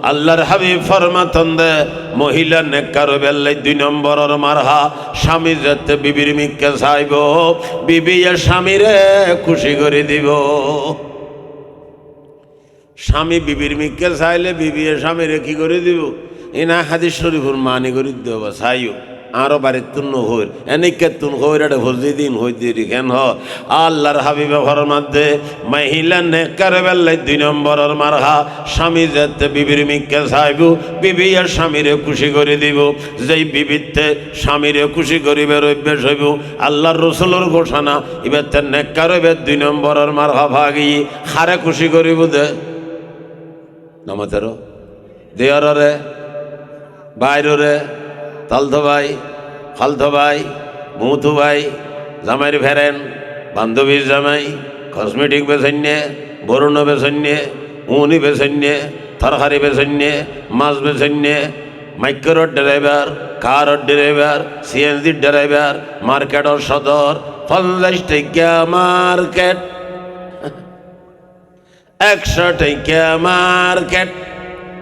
আল্লাহর হাবিব ফরমাতন দে মহিলা নেককার বেল্লাই 2 নম্বরের মারহা স্বামী যাতে বিবির মিকে চাইব বিবি স্বামীরে খুশি করে দিব স্বামী বিবির মিকে চাইলে বিবি স্বামীরে কি করে দিব এনা হাদিস শরীফুর মানি করে দেব চাইও আরো বাড়ির তুন হইর এনেকে তুন হইর এটা ভজি দিন হই দিরি কেন আল্লাহর হাবিবে ফরমাতে মহিলা নেককার বেল্লাই 2 নম্বরের মারহা স্বামী যাতে বিবির মিকে চাইব বিবি আর স্বামীরে খুশি করে দিব যেই বিবিতে স্বামীরে খুশি করিবে অভ্যাস হইব আল্লাহর রসুলের ঘোষণা এবার নেককার হবে 2 নম্বরের মারহা ভাগি হারে খুশি করিব দে নামাতেরও দেয়ারে বাইরে তালতো ভাই ফালতো ভাই মুথু ভাই জামাইর ফেরেন বান্ধবীর জামাই কসমেটিক বেছন্যে বরুণ বেছন্যে উনি বেছন্যে তরকারি বেছন্যে মাছ বেছন্যে মাইক্রোর ড্রাইভার কারর ড্রাইভার সিএনজির ড্রাইভার মার্কেটর সদর 50 টাকা মার্কেট 100 টাকা মার্কেট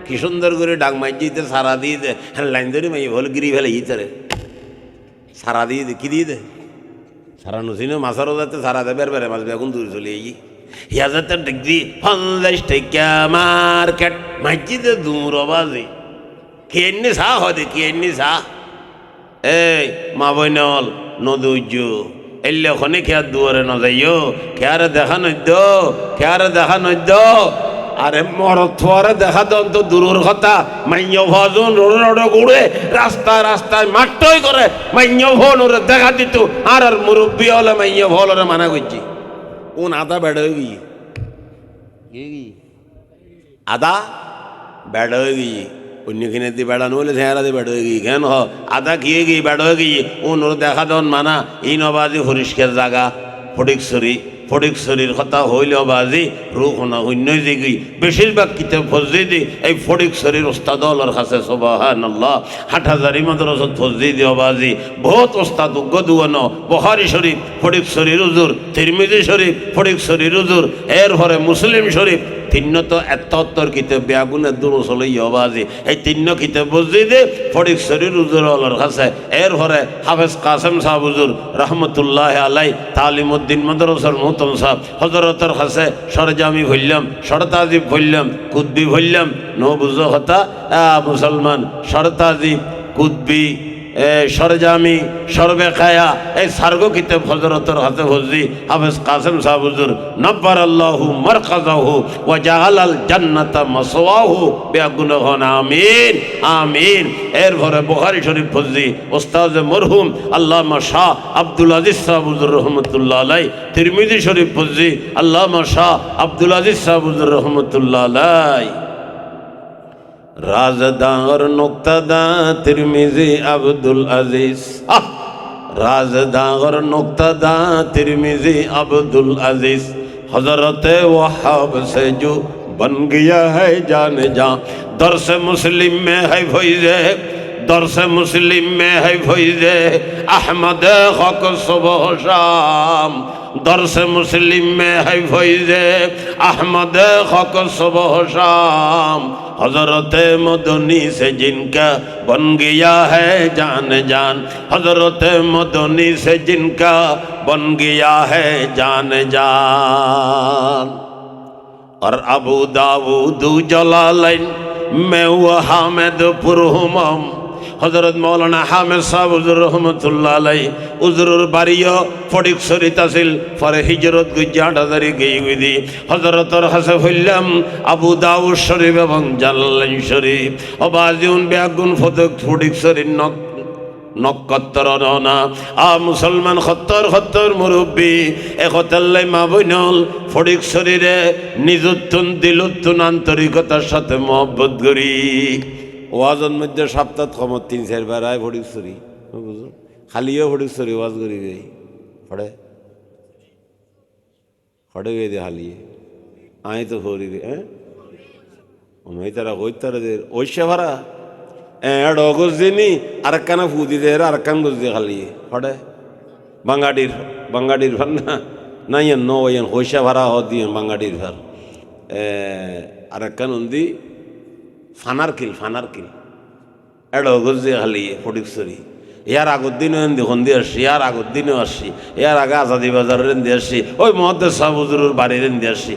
কি সুন্দর করে ডাক মাইজিতে সারা দিয়ে দে হ্যাঁ লাইন ধরে মাই ভল গিরি ফেলে ইতারে সারা দিয়ে দে কি দিয়ে দে সারা নসিনে মাছারও যাতে সারা দেবে বেড়ে মাছ বেগুন দূরে চলে ইয়া যাতে ডিগ্রি 50 টাকা মার্কেট মাইজিতে দূর বাজে কি এমনি চা হয় কি এমনি চা এই মা বইনল নদৌর্য এলে ওখানে খেয়ার দুয়ারে ন যাইও খেয়ারে দেখা নদ্য খেয়ারে দেখা নদ্য আরে মরথরে দেখা দেন তো দূরের কথা মাইন্য ভজন রোডে ঘুরে রাস্তায় রাস্তায় মাঠই করে মাইন্য ভন ওরে দেখা দিত আর আর মুরব্বী হলে মাইন্য ভলরে মানা করছি কোন আদা বেড় হয়ে গিয়ে আদা বেড় হয়ে গিয়ে অন্যখানে দিয়ে বেড়ানো হলে ঝেঁড়া দিয়ে বেড় হয়ে গিয়ে কেন হ আদা খেয়ে গিয়ে বেড় হয়ে গিয়ে ওন ওর দেখা দেন মানা এই নবাজি হরিষ্কের জায়গা ফটিকছড়ির কথা হইলেও বাজি রুখনা শূন্য দিগি বেশিরভাগ কিতাব ফজি দি এই ফটিকছড়ির ওস্তাদ হলার কাছে সুবহানাল্লাহ হাটহাজারি মাদ্রাসাত ফজি দিও বাজি বহুত ওস্তাদ গদুয়ানো বুখারী শরীফ ফটিকছড়ির হুজুর তিরমিজি শরীফ ফটিকছড়ির হুজুর এর পরে মুসলিম শরীফ তিন্ন তো এত্তর কিতাব বেয়াগুনের দুরসলে ইয়বাজি এই তিন্ন কিতাব বুঝি দে ফটিক শরীর উজুর কাছে এর ঘরে হাফেজ কাসেম সাহ হুজুর রহমতুল্লাহ আলাই তালিমউদ্দিন মাদ্রাসার মুহতম সাহেব হজরতের কাছে সরজামি ভরলাম সরতাজিব ভরলাম কুদ্বি ভরলাম নো বুঝো হতা মুসলমান সরতাজিব কুদ্বি সরজামি সরবেকায়া এই সার্গো কিতাব হজরতের হাতে ভজি হাফেজ কাসেম সাহ হুজুর নব্বার আল্লাহু মারকাজাহু ওয়া জাআলাল জান্নাতা মাসওয়াহু বিআগুনহন আমিন আমিন। এর ঘরে বুখারী শরীফ ভজি ওস্তাদ মরহুম আল্লামা শাহ আব্দুল আজিজ সাহ হুজুর রহমতুল্লাহ আলাই তিরমিজি শরীফ ভজি আল্লামা শাহ আব্দুল আজিজ সাহ হুজুর রহমতুল্লাহ আলাই রাজদার নুক্তাদা তিরমিজি আব্দুল আজিজ রাজদার নুক্তাদা তিরমিজি अब्दुल अजीज हजरत वहाब से जो बन गया है जान जा दर्स मुस्लिम में है फैज़े दर्स मुस्लिम में है फैज़े अहमद हक सुबह शाम दर्स मुस्लिम में है फैज़े अहमद हक सुबह शाम हजरत मदनी से जिनका बन गया है जान जान हजरत मदनी से जिनका बन गया है जान जान। और अबू दाऊद जलालैन में वो हामिदपुर हुमम हजरत मौलाना हामिद साहब हुजूर रहमतुल्लाह अलैह हुजूर बारियो फटिक शरीत आसिल फरे हिजरत गुजाट हजारी गई हुई थी हजरतर हसे हইলাম আবু দাউদ শরীফ এবং জালালাইন শরীফ অবাজিউন বেগুন ফটিক শরীফ নক্ষত্র না আ মুসলমান সত্তর মুরব্বী একতাল্লাই মা বইনল ফটিক শরীরে নিজুত্তুন দিলুত্তুন আন্তরিকতার সাথে মহব্বত করি ওয়াজের মধ্যে সপ্তাহ কমত 3-4 বার আয় ফটিক শরীফ বুঝুন খালিও ফটিক শরীফ ওয়াজ করি গই পড়ে পড়ে গই দে হালিয়ে আয় তো হরি রে হ্যাঁ ওই তারা ওইসে ভাড়া এড অগজ দিনই আর কানা ফুদি দে আর কান গজ দিয়ে খালিয়ে পড়ে বাঙ্গাডির ভার না নাই নয়ন হইসা ভাড়া হ দিয়ে বাঙ্গাডির ভার আর কান উন্দি ফানার কিল এড অগজ দিয়ে খালিয়ে ফটিক শরীফ ইয়ার আগর দিনও দেখুন দিয়ে আসছি ইয়ার আগর দিনও আসছি ইয়ার আগে আজাদি বাজারের দিয়ে আসছি ওই মহাদেব সাহ হুজুরের বাড়ির দিয়ে আসছি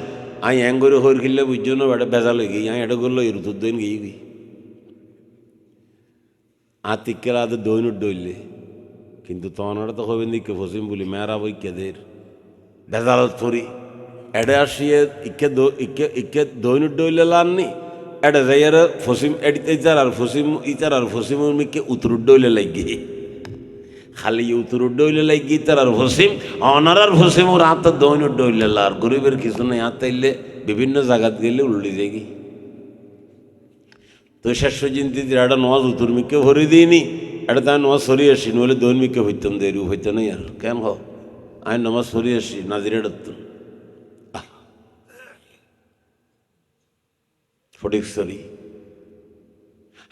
আই এং করে হইর খিললে বুঝছো না বেটা বেজা লই গই আই এটা করলো এর উত্তর দিন গই আতিকের আদে দৈনুর ডইলে কিন্তু তখন ওটা তো হবেন দিকে ফসিম বলি মেয়েরা বই কেদের বেজালত ফরি এডে আসিয়ে ইকে দৈনুর ডইলে লাননি এটা যাইয়ার ফসিম ইচার আর ফসিমের মিকে উত্তর ডইলে লাগি খালি উত্তর ডইলে লাগি তার আর ফসিম অনার আর ফসিম ওর হাত দৈনুর ডইলে আর গরিবের কিছু নেই হাত তাইলে বিভিন্ন জায়গাত গেলে উল্লি যাই তো শেষ চিন্তি এটা নোয়াজ উত্তর মিকে ভরে দিইনি এটা তাই নোয়াজ সরিয়ে আসি নইলে দৈন মিকে হইতাম দেরি হইতে নাই আর কেন হ আমি নামাজ সরিয়ে আসি নাজিরে ডাক্তার ফটিক শরীফ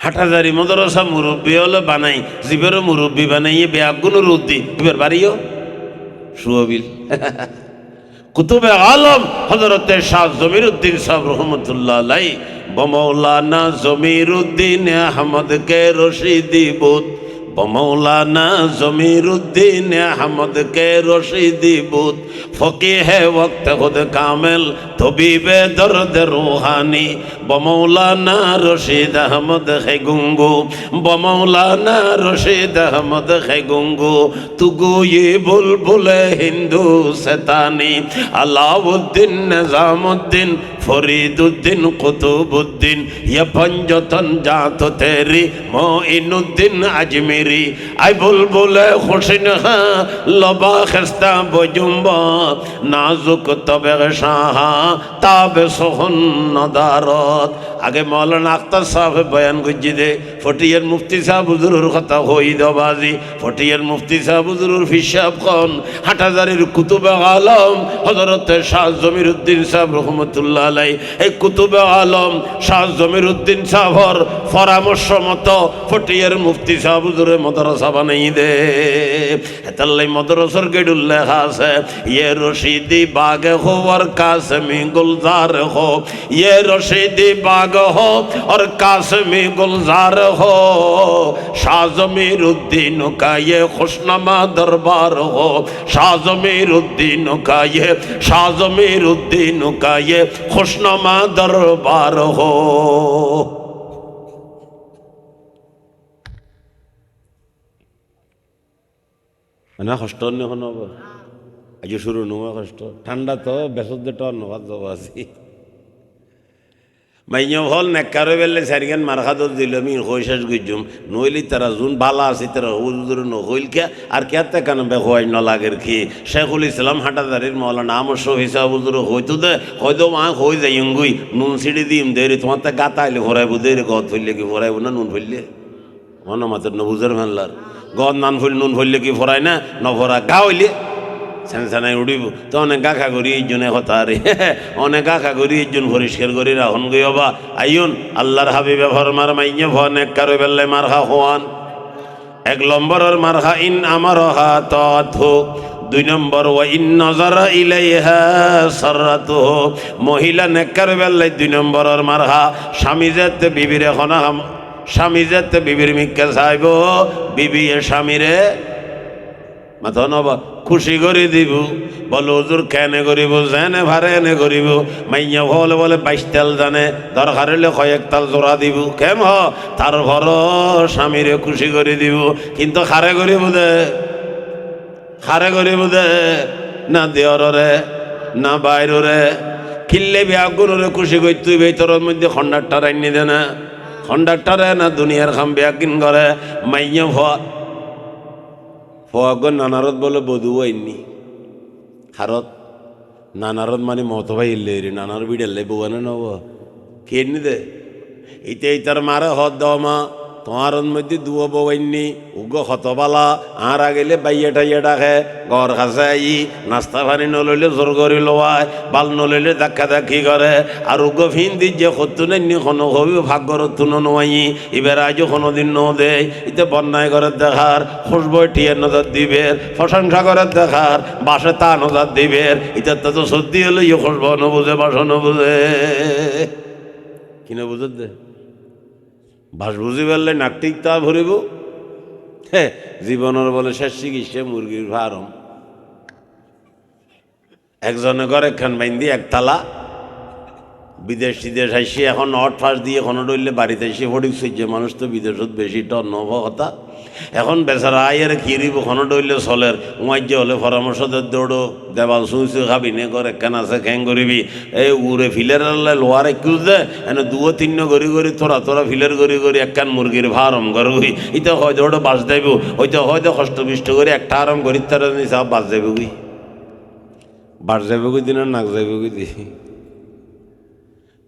হাটাজারি মাদ্রাসা মুরব্বী হলে বানাই জীবেরও মুরব্বী বানাইয়ে বেআগুনের উদ্দি এবার বাড়িও সুহবিল কুতুবে আলম হযরত শাহ জমিরউদ্দিন সাহেব রহমতুল্লাহ আলাইহি বমৌলানা জমিরউদ্দিন আহমদ কে রশিদি বুত बमौलाना ज़मीरुद्दीन अहमद के रशीदी बुत फ़क़ीह वक्त खुद कामिल तबीबे दर्द रूहानी बमौलाना रशीद अहमद है गुंगू बमौलाना रशीद अहमद है गुंगू तुगु ये बुलबुल हिंदू सतानी अलाउद्दीन निज़ामुद्दीन फरीदुद्दीन कुतुबुद्दीन ये पंजतन जात तेरी मोइनुद्दीन अजमेरी आई बुलबुल खुशिन लबा खस्ता बजुम्बा नाजुक तबे शाह ताब सोहन नदारत आगे मौलाना अख्तर साहब बयान गुज्जी दे फटियर मुफ्ती साहब हुजूर खता होई दबाजी फटियर मुफ्ती साहब हुजूर फिशाब खान हाटहाजारीर कुतुब आलम हजरत शाह जमीरुद्दीन साहब रहमतुल्लाह আলাই এই কুতুবে আলম শাহ জমিরুদ্দিন সাহর পরামর্শ মতো ফটিয়ার মুফতি সাহেব হুজুরে মাদ্রাসা বানাই দে। এতাল্লাই মাদ্রাসার গেট উল্লেখ আছে ইয়ে রশিদি বাগ হো আর কাসমি গুলজার হো, ইয়ে রশিদি বাগ হো আর কাসমি গুলজার হো, শাহ জমিরুদ্দিন का ये खुशनमा दरबार हो, शाह जमीरुद्दीन का ये, शाह जमीरुद्दीन का ये खुशनमा दरबार हो। না কষ্ট এখন আজ শুরু নোয়া কষ্ট ঠান্ডা তো বেসর দেটা নোয়া যাব আছি মাইয়া হল নেকারে বেলে সারিগান মারখাদ দিল আমি হইসাস গুজুম নইলি তারা জুন বালা আছে তারা হুজুর নহইল কে আর কেতে কেন বেহয় নলাগের কি শেখুল ইসলাম হাটাদারির মৌলানা আমর হিসাব হুজুর হইতো দে হয়তো মা হয়ে যাই গুই নুন সিঁড়ি দিম দেরি তোমার তা গাতা আইলে ভরাইব দেরি গদ ফেললে কি ভরাইব না নুন ফেললে মনে মাত্র নবুজের মেলার গদ নান ফুল নুন ফেললে কি ভরাই না নভরা গা হইলে সেনসানাই উড়িব তো অনেক গাখা করি এইজনে হতা রে অনেক গাখা করি এইজন পরিষ্কার করি রাহন গই হবা আইন আল্লাহর হাবিবে ফরমার মাইয়ে অনেক কারো বেল্লে মারহা হওয়ান এক নম্বরের মারহা ইন আমার হাত দুই নম্বর ও ইন নজর ইলাইহা সাররাতুহু মহিলা নেককার বেল্লে দুই নম্বরের মারহা স্বামী যেতে বিবির এখন স্বামী যেতে বিবির মিক্কে চাইব বিবি এ স্বামীরে মাথা নবা খুশি করে দিব বলো হুজুর কেনে করিব জেনে ভারে এনে করিব মাইয়া বলে বলে 22 তাল জানে দরকার হলে কয়েক তাল জোড়া দিব কেম হ তার ঘর স্বামীরে খুশি করে দিব কিন্তু খারে করিব দে খারে করিব দে না দেওয়ারে না বাইরে কিনলে বিয়াগুনরে খুশি করি তুই ভেতরের মধ্যে খন্ডারটা রাইনি দে না খন্ডারটারে না দুনিয়ার খাম বিয়াকিন করে মাইয়া ফোয়াগন নানারত বলে বধু আইনি হারত নানারত মানে মত ভাই ইল্লে রে নানার বিড়েলে বোগানে নব কেনি দে এইটার মারে হদ দেওয়া মা তোমার মধ্যে দুয়ো বউনি উগো হতবালা আর আগেলে বাইয়ে টাইয়ে ডাকে ঘর কাছে আই নাস্তা পানি নলইলে জোর করে লোয়ায় বাল নলইলে ধাক্কা ধাক্কি করে আর উগো ফিন দি যে সত্য নেই কোনো হবি ভাগ্যর তুন নোয়াই এবার আজও কোনো দিন ন দেয় এতে বন্যায় করে দেখার খুশবই টিয়ে নজর দিবে প্রশংসা করে দেখার বাসে তা নজর দিবে এটা তো সত্যি হলো ইয়ে খুশব নবুঝে বাসা নবুঝে কিনে বুঝত দে বাস বুঝি পারলে নাকটিক তা ভরিব হ্যাঁ জীবনের বলে শেষ চিকিৎসা মুরগির ফার্ম একজনে ঘরে খান বাইন্দি একতলা বিদেশ টিদেশ আইসি এখন অট ফাঁস দিয়ে এখনো ডইলে বাড়িতে এসে ফটিক সহ্য মানুষ তো বিদেশত বেশি টর্নভ কথা এখন বেচারা আয়ের কিরিব ওখানে ডইলে চলের উমাজ্য হলে পরামর্শ দৌড়ো দেওয়াল শুইছু খাবি নে করে কেন আছে খ্যাং করিবি এই উড়ে ফিলের লোহার একুজ দে এনে দুয়ো তিন গড়ি গড়ি তোরা তোরা ফিলের গড়ি গড়ি একখান মুরগির ফার্ম করবি ইটা হয়তো ওটা বাস যাইব হয়তো হয়তো কষ্টবিষ্ট করে একটা আরাম করি তারা নিচা বাস যাইব কি বাস যাইব কি দিন নাক যাইব কি দি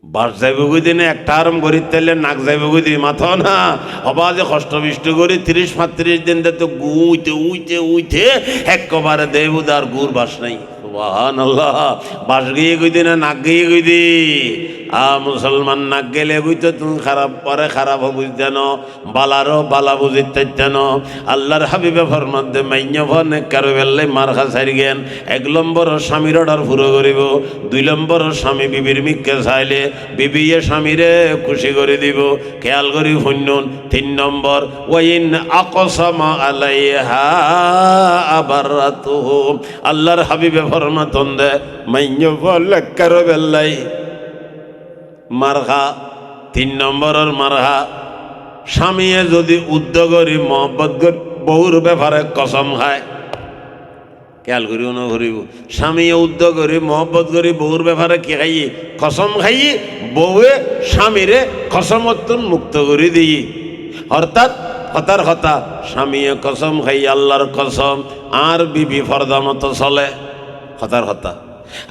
বাস যাইব কি দিনে একটা আরাম করি তাইলে নাক যাইব কি দি মাথা না হবা যে কষ্টবিষ্ট করি 30-35 দিন তো উইতে উইতে উইতে একবারে দেবুদার গুড় বাস নাই সুবহানাল্লাহ বাস গিয়ে কই দিনে নাক গিয়ে কই দি মুসলমান নাক গেলে বুঝতো তুমি খারাপ পরে খারাপ বুঝতে ন বালারও বালা বুঝিতে ন আল্লাহর হাবিবে ফরমাতে মাইন্য ফনে কারো বেললে মার খা সারি জ্ঞান 1 নম্বর স্বামীর অর্ডার পুরো করিব 2 নম্বর স্বামী বিবির মিককে চাইলে বিবি এ স্বামীরে খুশি করে দিব খেয়াল করি শুনুন 3 নম্বর ওয়াইন আকসামা আলাইহা আবারাতুহু আল্লাহর হাবিবে ফরমাতন দে মাইন্য ফলে কারো বেললাই মারহা 3 নম্বরের মারহা স্বামীয়ে যদি উদ্যোগী মহব্বত করি বউর ব্যাপারে কসম খায় খেয়াল করিও না করিব স্বামীয়ে উদ্যোগ করি মহব্বত করি বউর ব্যাপারে কি খাই কসম খাই বউয়ে স্বামীরে কসমত্তন মুক্ত করে দিই অর্থাৎ হতার কথা স্বামীয়ে কসম খাই আল্লাহর কসম আর বিবি ফর্দা মতো চলে হতার কথা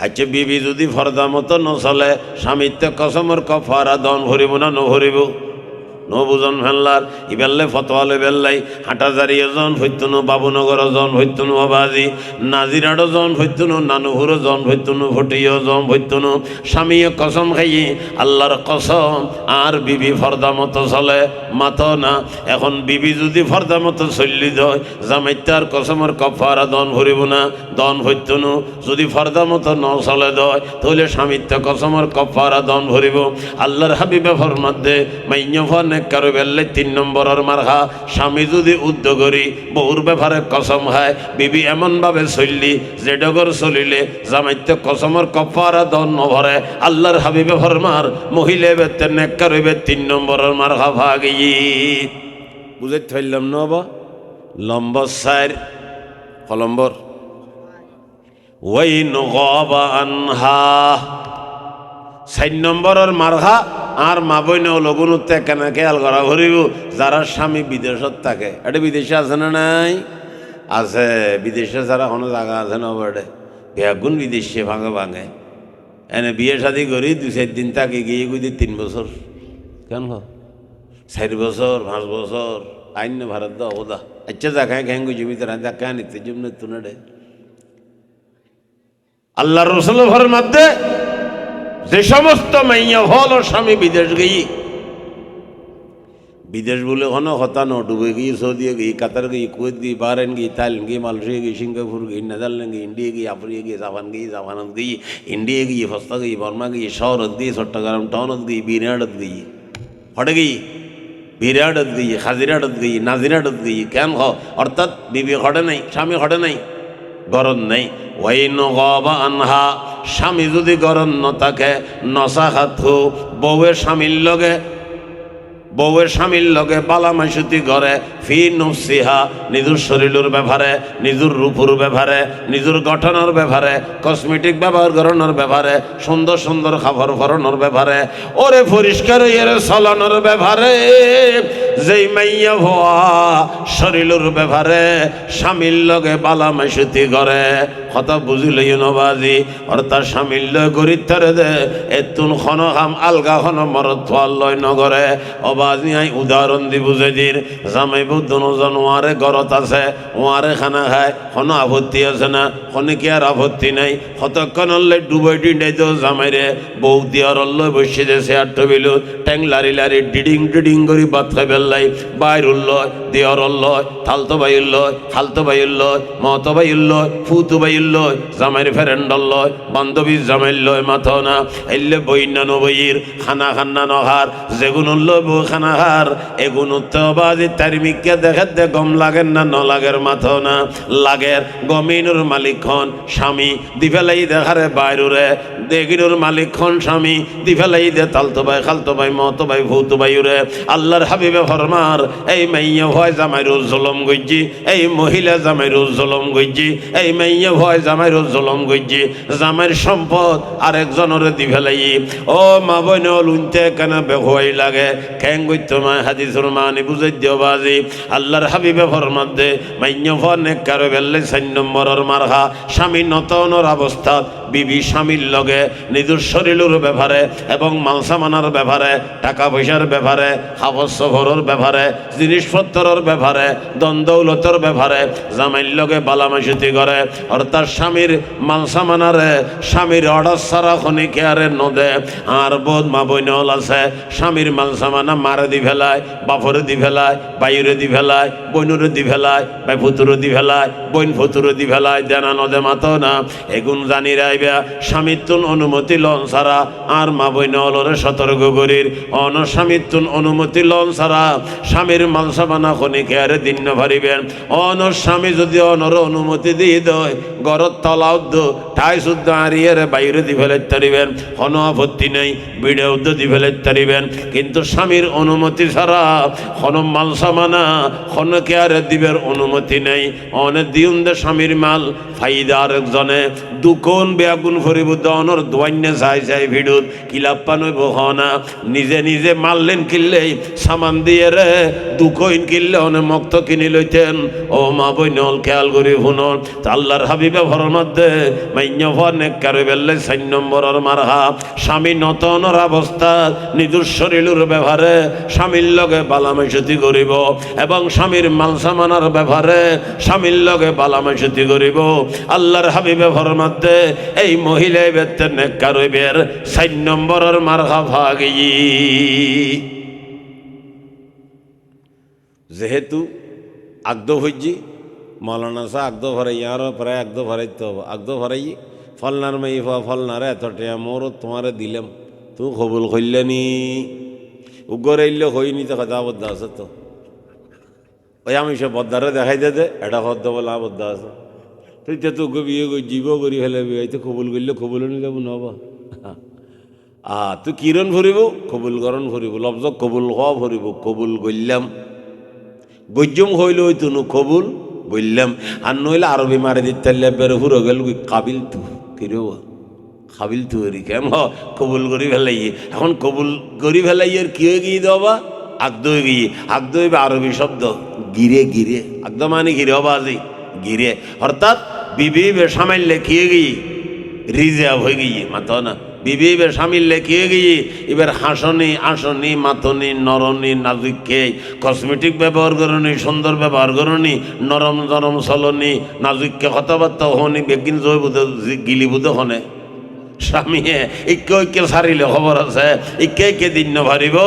আচ্ছা বিবি যদি ফর্দা মতো নচলে স্বামীত্ব কসমের কফারা দন ভরিব না নভরিব নো বুজন ফেললার ইবেললে ফতোয়ালে বেল্লাই হাটাজারি জন হইতুনো বাবুনগর জন হইতুনো বাবাজি নাজিরাড়ো জন হইতুনো নানুহুর জন হইতুনো ফটিও জন হইতুনো স্বামীয় কসম খাইয়ে আল্লাহর কসম আর বিবি ফর্দা মতো চলে মাতো না এখন বিবি যদি ফর্দা মতো চললি দয় জামাইতার কসমের কফারা দন ভরিব না দন হইতুনো যদি ফর্দা মতো ন চলে দয় তাহলে স্বামীত্ব কসমের কফারা দন ভরিব আল্লাহর হাবিবে ফরমাদে মাইন্য ফনে কারো বেললে 3 নম্বরের মারহা স্বামী যদি উদ্যোগরি বহুর ব্যাপারে কসম খায় বিবি এমনভাবে চললি যে ডগর চলিলে জামাইত্য কসমের কফারা দন নভরে আল্লাহর হাবিবে ফরমার মহিলা বেতে নেককার হইবে 3 নম্বরের মারহা ভাগি বুঝে থাইলাম না বা লম্বর 4 কলম্বর ওয়াইন গাবা আনহা 4 নম্বরের মারহা আর মা বইনে লগুনুতে কেন খেয়াল করা ভরিব যারা স্বামী বিদেশত থাকে এটা বিদেশে আছে না নাই আছে বিদেশে যারা কোনো জায়গা আছে না বটে বেগুন বিদেশে ভাঙে ভাঙে এনে বিয়ে শাদি করি 2-4 দিন তাকে গিয়ে গুদি 3 বছর কেন 4 বছর 5 বছর আইন ভারত দা ওদা আচ্ছা জায়গায় ঘেঙ্গু জমিতে রাজা কেন নিতে জন্য তুনে আল্লাহ রসুল ঘরের মধ্যে যে সমস্ত মাইয়া হল স্বামী বিদেশ গিয়ে বিদেশ বলে কোনো হতা ন ডুবে গিয়ে সৌদি গিয়ে কাতার গিয়ে কুয়েত গিয়ে বাহরেন গিয়ে থাইল্যান্ড গিয়ে মালয়েশিয়া গিয়ে সিঙ্গাপুর গিয়ে নেদারল্যান্ড গিয়ে ইন্ডিয়া গিয়ে আফ্রিকা গিয়ে জাপানত গিয়ে ইন্ডিয়া গিয়ে ফস্তা গিয়ে বর্মা গিয়ে শহরত গিয়ে চট্টগ্রাম টাউনত গিয়ে বিরাটত গিয়ে হটে গিয়ে বিরাটত গিয়ে খাজিরাটত গিয়ে নাজিরাটত গিয়ে কেন অর্থাৎ বিবি হটে নাই স্বামী হটে নাই গরম নেই ওয়াইন গাবা আনহা স্বামী যদি গরম ন থাকে নশা খাথু বউয়ের স্বামীর লগে বালামাইশুতি করে ফি নফসিহা নিজের শরীরের ব্যাপারে নিজের রূপের ব্যাপারে নিজের গঠনের ব্যাপারে কসমেটিক ব্যবহার করানোর ব্যাপারে সুন্দর সুন্দর খাবার ফরানোর ব্যাপারে ওরে পরিষ্কার এর চলানোর ব্যাপারে যেই মাইয়া ভোয়া শরীরের ব্যাপারে স্বামীর লগে বালামাইশুতি করে কথা বুঝিল নবাজি অর্থাৎ স্বামীর লয় গরিতারে দে এতুন খন খাম আলগা খন মরত লয় নগরে অবাজি আই উদাহরণ দি বুঝে দিন জামাই বউ দুজন ওয়ারে গরত আছে ওয়ারে খানা খায় কোনো আপত্তি আছে না কোনো কি আর আপত্তি নাই কতক্ষণ হলে ডুবাই ডিডাই তো জামাইরে বউ দিয়ার লয় বসে যে চেয়ার টেবিল ট্যাং লারি লারি ডিডিং ডিডিং করি বাত খাই বেল্লাই বাইরুল লয় দিয়ার লয় থালতো বাইর লয় খালতো বাইর লয় মতো বাইর লয় ফুতু বাইর লয় জামাইর ফেরেন্ডল লয় বান্ধবীর জামাইর লয় মাথো না এলে বইনা নবইর খানা খান্না নহার যেগুন লয় বউ খানা হার এগুন বাজি তারিমিককে দেখে দে গম লাগেন না ন লাগের মাথো না লাগের গমিনুর মালিক খন স্বামী দিফেলাই দেখারে বাইরে দেগিনুর মালিক খন স্বামী দিফেলাই দে তালতো ভাই খালতো ভাই মতো ভাই ভূত ভাইরে আল্লাহর হাবিবে ফরমার এই মাইয়া ভয় জামাইর জুলম গইজি এই মহিলা জামাইর জুলম গইজি এই মাইয়া ভয় জামাইর জুলম গইজি জামাইর সম্পদ আরেকজনের দিফেলাই ও মা বইন লুনতে কেন বেহই লাগে কেন গইতো মা হাদিসুর মানি বুঝাই দিও বাজি আল্লাহর হাবিবে ফরমাত দে মাইন্য ফনে কারো বেললে 4 নম্বরের মারহা স্বামী নতনের অবস্থা বিবি স্বামীর লগে নিজের শরীরের ব্যাপারে এবং মালসামানার ব্যাপারে টাকা পয়সার ব্যাপারে খাবার সফরের ব্যাপারে জিনিসপত্রের ব্যাপারে দন্দৌলতের ব্যাপারে জামাইর লগে বালামাসুতি করে অর্থাৎ স্বামীর মালসামানারে স্বামীর অর্ডার সারা খনিকে আরে নদে আর বোধ মা বইনল আছে স্বামীর মালসামানা মারে দি ফেলায় বাপরে দি ফেলায় বাইরে দি ফেলায় বইনুরে দি ফেলায় বাই ফুতুরে দি ফেলায় বইন ফুতুরে দি ফেলায় দেনা নদে মাতো না এগুন জানি রাইবা স্বামীত্বন অনুমতি লন ছাড়া আর মা বইনলরে সতর্ক করির অন স্বামীত্বন অনুমতি লন ছাড়া স্বামীর মালসামানা খনিকে আরে দিন ভারিবেন অন স্বামী যদি অনর অনুমতি দিয়ে দেয় গরত তলাও দো ঠাই শুদ্ধ আরিয়ারে বাইরে দি ফেলে তারিবেন কোনো আপত্তি নেই বিড়ে উদ্য দি ফেলে তারিবেন কিন্তু স্বামীর অনুমতি ছাড়া কোনো মালসামানা খনকে আরে দিবের অনুমতি নেই অনেক দিন দে স্বামীর মাল ফাইদা আরেকজনে দুকোন আগুন ফরিব দনর দোয়ান্যে চাই চাই ভিড়ুত কিলাপ্পান হইব হনা নিজে নিজে মারলেন কিনলেই সামান দিয়ে রে দুকইন কিনলে অনে মক্ত কিনি লইতেন ও মা বইনল খেয়াল করি হুনল আল্লাহর হাবিবে ভরর মধ্যে মাইন্য ভর নেককারে বেললে 4 নম্বরের মারহা স্বামী নতনর অবস্থা নিজের শরীরের ব্যবহারে স্বামীর লগে বালামেশতি করিব এবং স্বামীর মাল সামানার ব্যাপারে স্বামীর লগে বালামেশতি করিব আল্লাহর হাবিবে ভরর মধ্যে এই মহিলাই বেতে নেককার হইবের 4 নম্বরের মারহা ভাগি যেহেতু আগদ হইজি মৌলানা সাহ আগদ ভরাই আরও প্রায় আগদ ভরাইতে হবো আগদ ভরাই ফলনার মাই ফলনারে এত টেয়া মোরও তোমারে দিলাম তুই কবুল করলেনি উগর আইলে হইনি তো কথা আবদ্ধ আছে তো ওই আমি সে বদ্দারে দেখাই দে এটা হদ্দ বলে আবদ্ধ আছে তুই তো বিয়ে জীব করি ফেলাবি হয়তো কবুল করলে কবুল নি যাব নহবা তুই কিরণ ভরিব কবুল করণ ভরিব লফজ কবুল হওয়া ভরিব কবুল করলাম বৈজম হইল হইতো নু কবুল বললাম আর নইলে আরবি মারে দিতে বের হুরো গেল কাবিল তু কিরব কাবিল তু এরি কেন কবুল করি ফেলাই এখন কবুল করি ফেলাই আর কি হয়ে গিয়ে দেওয়া আগদ হয়ে গিয়ে আগদ হইবে আরবি শব্দ গিরে গিরে আগদ মানে গিরে হবা আজি গিরে অর্থাৎ বিবি সামাইল লেখিয়ে গিয়ে রিজার্ভ হয়ে গিয়ে মাথা না বিবি স্বামীর লেখিয়ে গিয়ে এবার হাসনি আসনি মাথনি নরনি নাজুককে কসমেটিক ব্যবহার করনি সুন্দর ব্যবহার করনি নরম নরম চলনি নাজুককে কথাবার্তা হনি বেগিন জয় বুধ গিলি বুধ হনে স্বামীয়ে ইকে ঐক্য সারিলে খবর আছে ইকে দিন ভারিব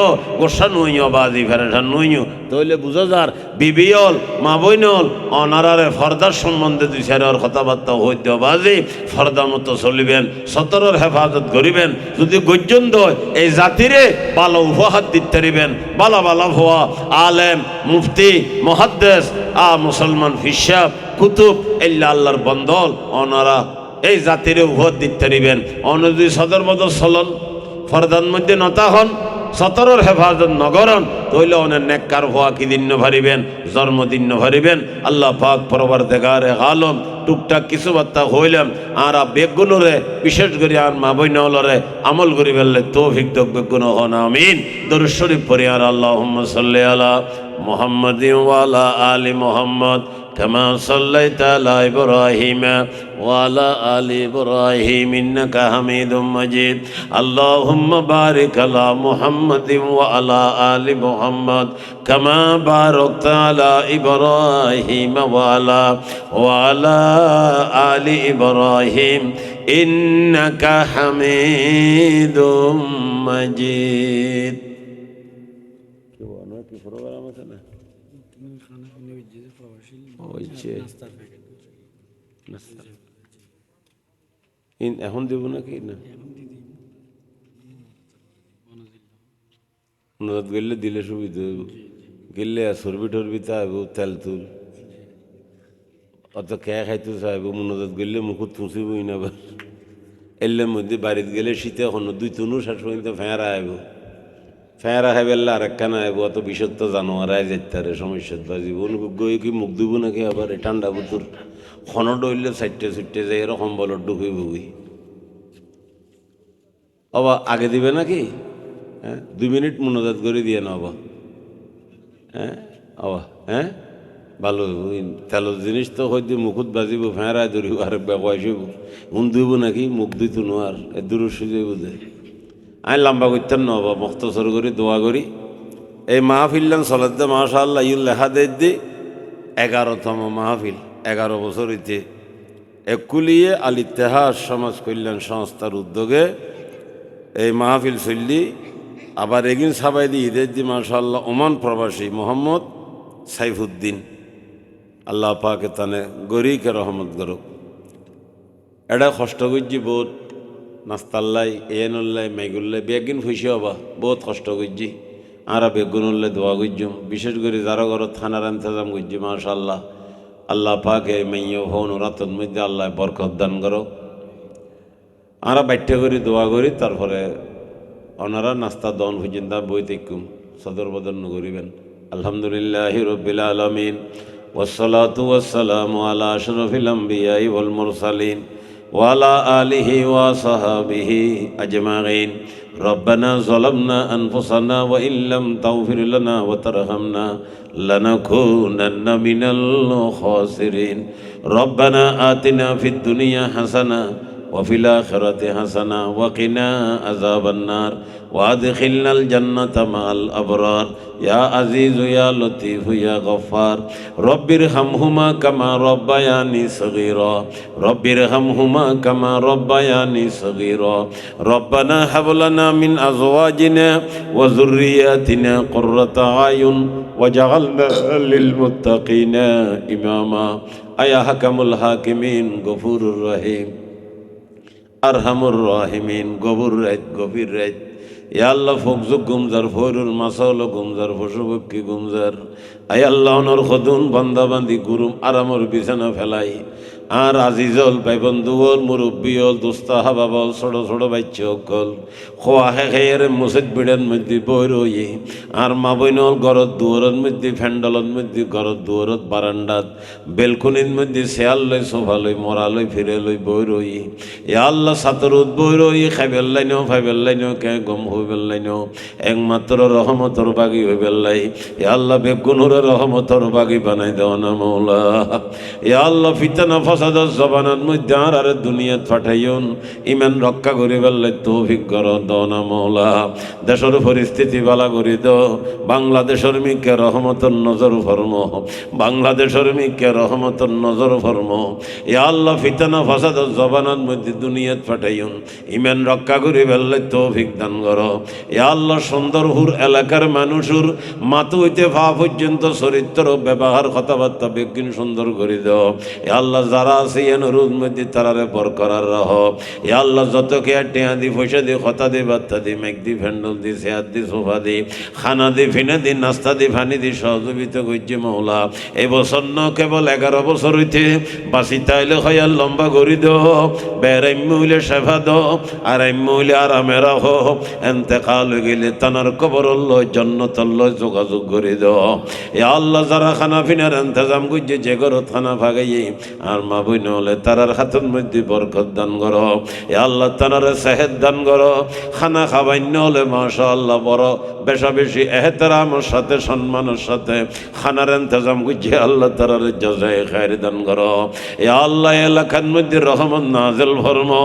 গোসা নুইও বাজি ফেরেশান নুইও তইলে বুঝা যার বিবিয়ল মা বইনল অনারারে ফর্দার সম্বন্ধে দুই চারের কথাবার্তা হইতে বাজি ফর্দা মতো চলিবেন সতরের হেফাজত করিবেন যদি গর্জন্ত এই জাতিরে ভালো উপহার দিতে পারিবেন বালা বালা ভোয়া আলেম মুফতি মুহাদ্দিস মুসলমান ফিসাব কুতুব এল্লা আল্লাহর বন্দল অনারা এই জাতিরে উপহার দিতে পারিবেন অনুযায়ী সদর বদল চলন ফরদান মধ্যে নতা হন সতরের হেফাজত নগরণ তৈলে অনেক নেককার হওয়া কি দিন ভারিবেন জন্মদিন ভারিবেন আল্লাহ পাক পরবর্তীকারে আলম টুকটাক কিছু বার্তা হইলাম আর বেগুনরে বিশেষ করে আর মা বইনলরে আমল করি ফেললে তৌফিক তো বেগুন হন আমিন দরুদ শরীফ পড়ি আর আল্লাহুম্মা সাল্লি আলা মুহাম্মাদিন ওয়া আলা আলি মুহাম্মদ كما صليت على إبراهيم وعلى آل إبراهيم إنك حميد مجيد اللهم بارك على محمد وعلى آل محمد كما باركت على إبراهيم وعلى آل إبراهيم إنك حميد مجيد এখন দেব নাকি না অনুরোধ গেলে দিলে সুবিধা হইব গেলে সরবি টরবিতে আইব তেল তুল অত কে খাইতে চাইব মনোজাত গেলে মুখত ফুঁসিবই না এলের মধ্যে বাড়িতে গেলে শীতে এখন 2-3 শেষ পর্যন্ত ফেঁড়া আইব ফেঁড়া খাই বেললে আর একখানা আইব অত বিষাক্ত জানোয়ার আয় যেতে পারে সমস্যার বাজিব গিয়ে কি মুখ দিব নাকি আবার ঠান্ডা বুতুর খন ডইলে চারটে ছুটতে যাই এরকম বলর ঢুকিব বই অবা আগে দিবে নাকি হ্যাঁ 2 মিনিট মনোজাত করে দিয়ে না অবা হ্যাঁ অবা হ্যাঁ ভালো তেলের জিনিস তো হয়তো মুখত বাজিব ফেঁড়ায় ধরিব আর বয়সিব হুন দিব নাকি মুখ দিত নোয়ার এ দূর সুযোগ বুঝে আমি লম্বা করতাম না অবা মখতসর করি দোয়া করি এই মাহফিল্লান চলাতে মাশাআল্লাহ ইউল লেখা দি 11তম মাহফিল 11 বছর হইতে একুলিয়ে আল ইত্তেহাদ সমাজ কল্যাণ সংস্থার উদ্যোগে এই মাহফিল চললি আবার এগিন সাবাই দি ঈদের দি মাশাআল্লাহ ওমান প্রবাসী মোহাম্মদ সাইফুদ্দিন আল্লাহ পাকে তানে গরিকে রহমত করুক এটা কষ্ট করছি বহুত নাস্তাল্লাই এনল্লাই মেগুল্লাই বেগিন ফুসি হবা বহুত কষ্ট করছি আর বেগুনুল্লাই দোয়া করছুম বিশেষ করে যারা ঘর থানার ইন্তজাম করছি মাশাআল্লাহ আল্লাহ পাকে মেয়ে হন রাতন মধ্যে আল্লাহ বরকত দান করো আমরা বাইঠা করি দোয়া করি তারপরে ওনারা নাস্তা দন পর্যন্ত বই দেখুম সদর বদন করিবেন আলহামদুলিল্লাহ রব্বিল আলামিন والصلاة والسلام على أشرف الأنبياء والمرسلين وعلى آله وصحبه أجمعين. ربنا ظلمنا أنفسنا وإن لم تغفر لنا وترحمنا لنكونن من الخاسرين. ربنا آتنا في الدنيا حسنة وفي الآخرة حسنة وقنا عذاب النار وأدخلنا الجنة مع الأبرار يا عزيز يا لطيف يا غفار. رب ارحمهما كما ربياني صغيرا رب ارحمهما كما ربياني صغيرا. ربنا هب لنا من أزواجنا وذرياتنا قرة أعين واجعلنا للمتقين إماما. يا حكم الحاكمين غفور الرحيم আরহামুর রাহিমিন গভীর রাত গভীর রাত ইয়া আল্লাহ ফকজুক গুমজার ফয়রুল মাসাউল গুমজার ফসবকি গুমজার আয় আল্লাহ অনর খদুন বান্দাবান্দি গুরুম আরামর বিছানা ফেলাই আর আজিজল ভাইবন্ধুল মুরব্বীল দোস্তা হাবাবল ছোট ছোট বাচ্চা অকল খোয়া খেয়ের মসজিদ বিড়ের মধ্যে বই রই আর মা বইনল ঘরত দুয়ারের মধ্যে ফ্যান্ডলত মধ্যে ঘরত দুয়ারত বারান্দাত বেলকুনির মধ্যে শেয়াল লই সোফা লই মরা লই ফিরে লই বই রই এ আল্লাহ সাতরুদ বই রই খাইবেল লাইন ফাইবেল লাইন কে গম হইবেল লাইন একমাত্র রহমতর বাগি হইবেল লাই এ আল্লাহ বেগুনুর রহমতর বাগি বানাই দেও না মৌলা। এ আল্লাহ ফিতনা জবানের মধ্যে আর দুনিয়াত পাঠাইন ইমান রক্ষা করি বললে তৌফিক কর দনা মৌলা। দেশের পরিস্থিতি বালা করি দ বাংলাদেশের মিকে রহমতর নজর ফরম বাংলাদেশের মিকে রহমতর নজর ফরম। এ আল্লাহ ফিতনা ফাসাদ জবানের মধ্যে দুনিয়াত পাঠাইন ইমান রক্ষা করি বললে তৌফিক দান কর। এ আল্লাহ সুন্দরপুর এলাকার মানুষের মাথা হইতে পা পর্যন্ত চরিত্র ব্যবহার কথাবার্তা বেগিন সুন্দর করে দাও। এ আল্লাহ যারা আছে এনরুদ মধ্যে তারারে বরকরার রহ। এ আল্লাহ যত কে টেয়া দি পয়সা দি কথা দি বাত্তা দি মেঘ দি ফ্যান্ডল দি চেয়ার দি সোফা দি খানা দি ফিনে দি নাস্তা দি ফানি দি সহযোগিতা করছে মৌলা। এই বছর ন কেবল 11 বছর হইতে বাসি তাইলে হইয়ার লম্বা করি দো বেড়াইম্য হইলে সেবা দো আর আইম্য হইলে আরামে রাহ এন্তেকাল হয়ে গেলে তানার কবর জন্নতল যোগাযোগ করে দো। এ আল্লাহ যারা খানা ফিনার ইন্তজাম করছে যে ঘরত খানা ভাগাই আর মা বই নহলে তারার হাতের মধ্যে বরকত দান করো। এ আল্লাহ তানার সেহেদ দান করো। খানা খাবাই নহলে মাশাআল্লাহ বড় বেশা বেশি এহতেরামের সাথে সম্মানের সাথে খানার ইন্তজাম করছে আল্লাহ তারার জাযায়ে খায়র দান করো। এ আল্লাহ এলাকার মধ্যে রহমত নাজিল ফরমো।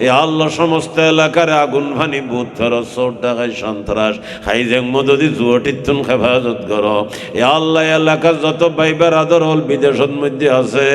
এ আল্লাহ সমস্ত এলাকার আগুন ভানি ভূত ফেরত চোর ডাকাত সন্ত্রাস হাইজ্যাক মদদি জুয়াটিতুন হেফাজত করো। এ আল্লাহ এলাকার যত ভাই বেরাদর হল বিদেশের মধ্যে আছে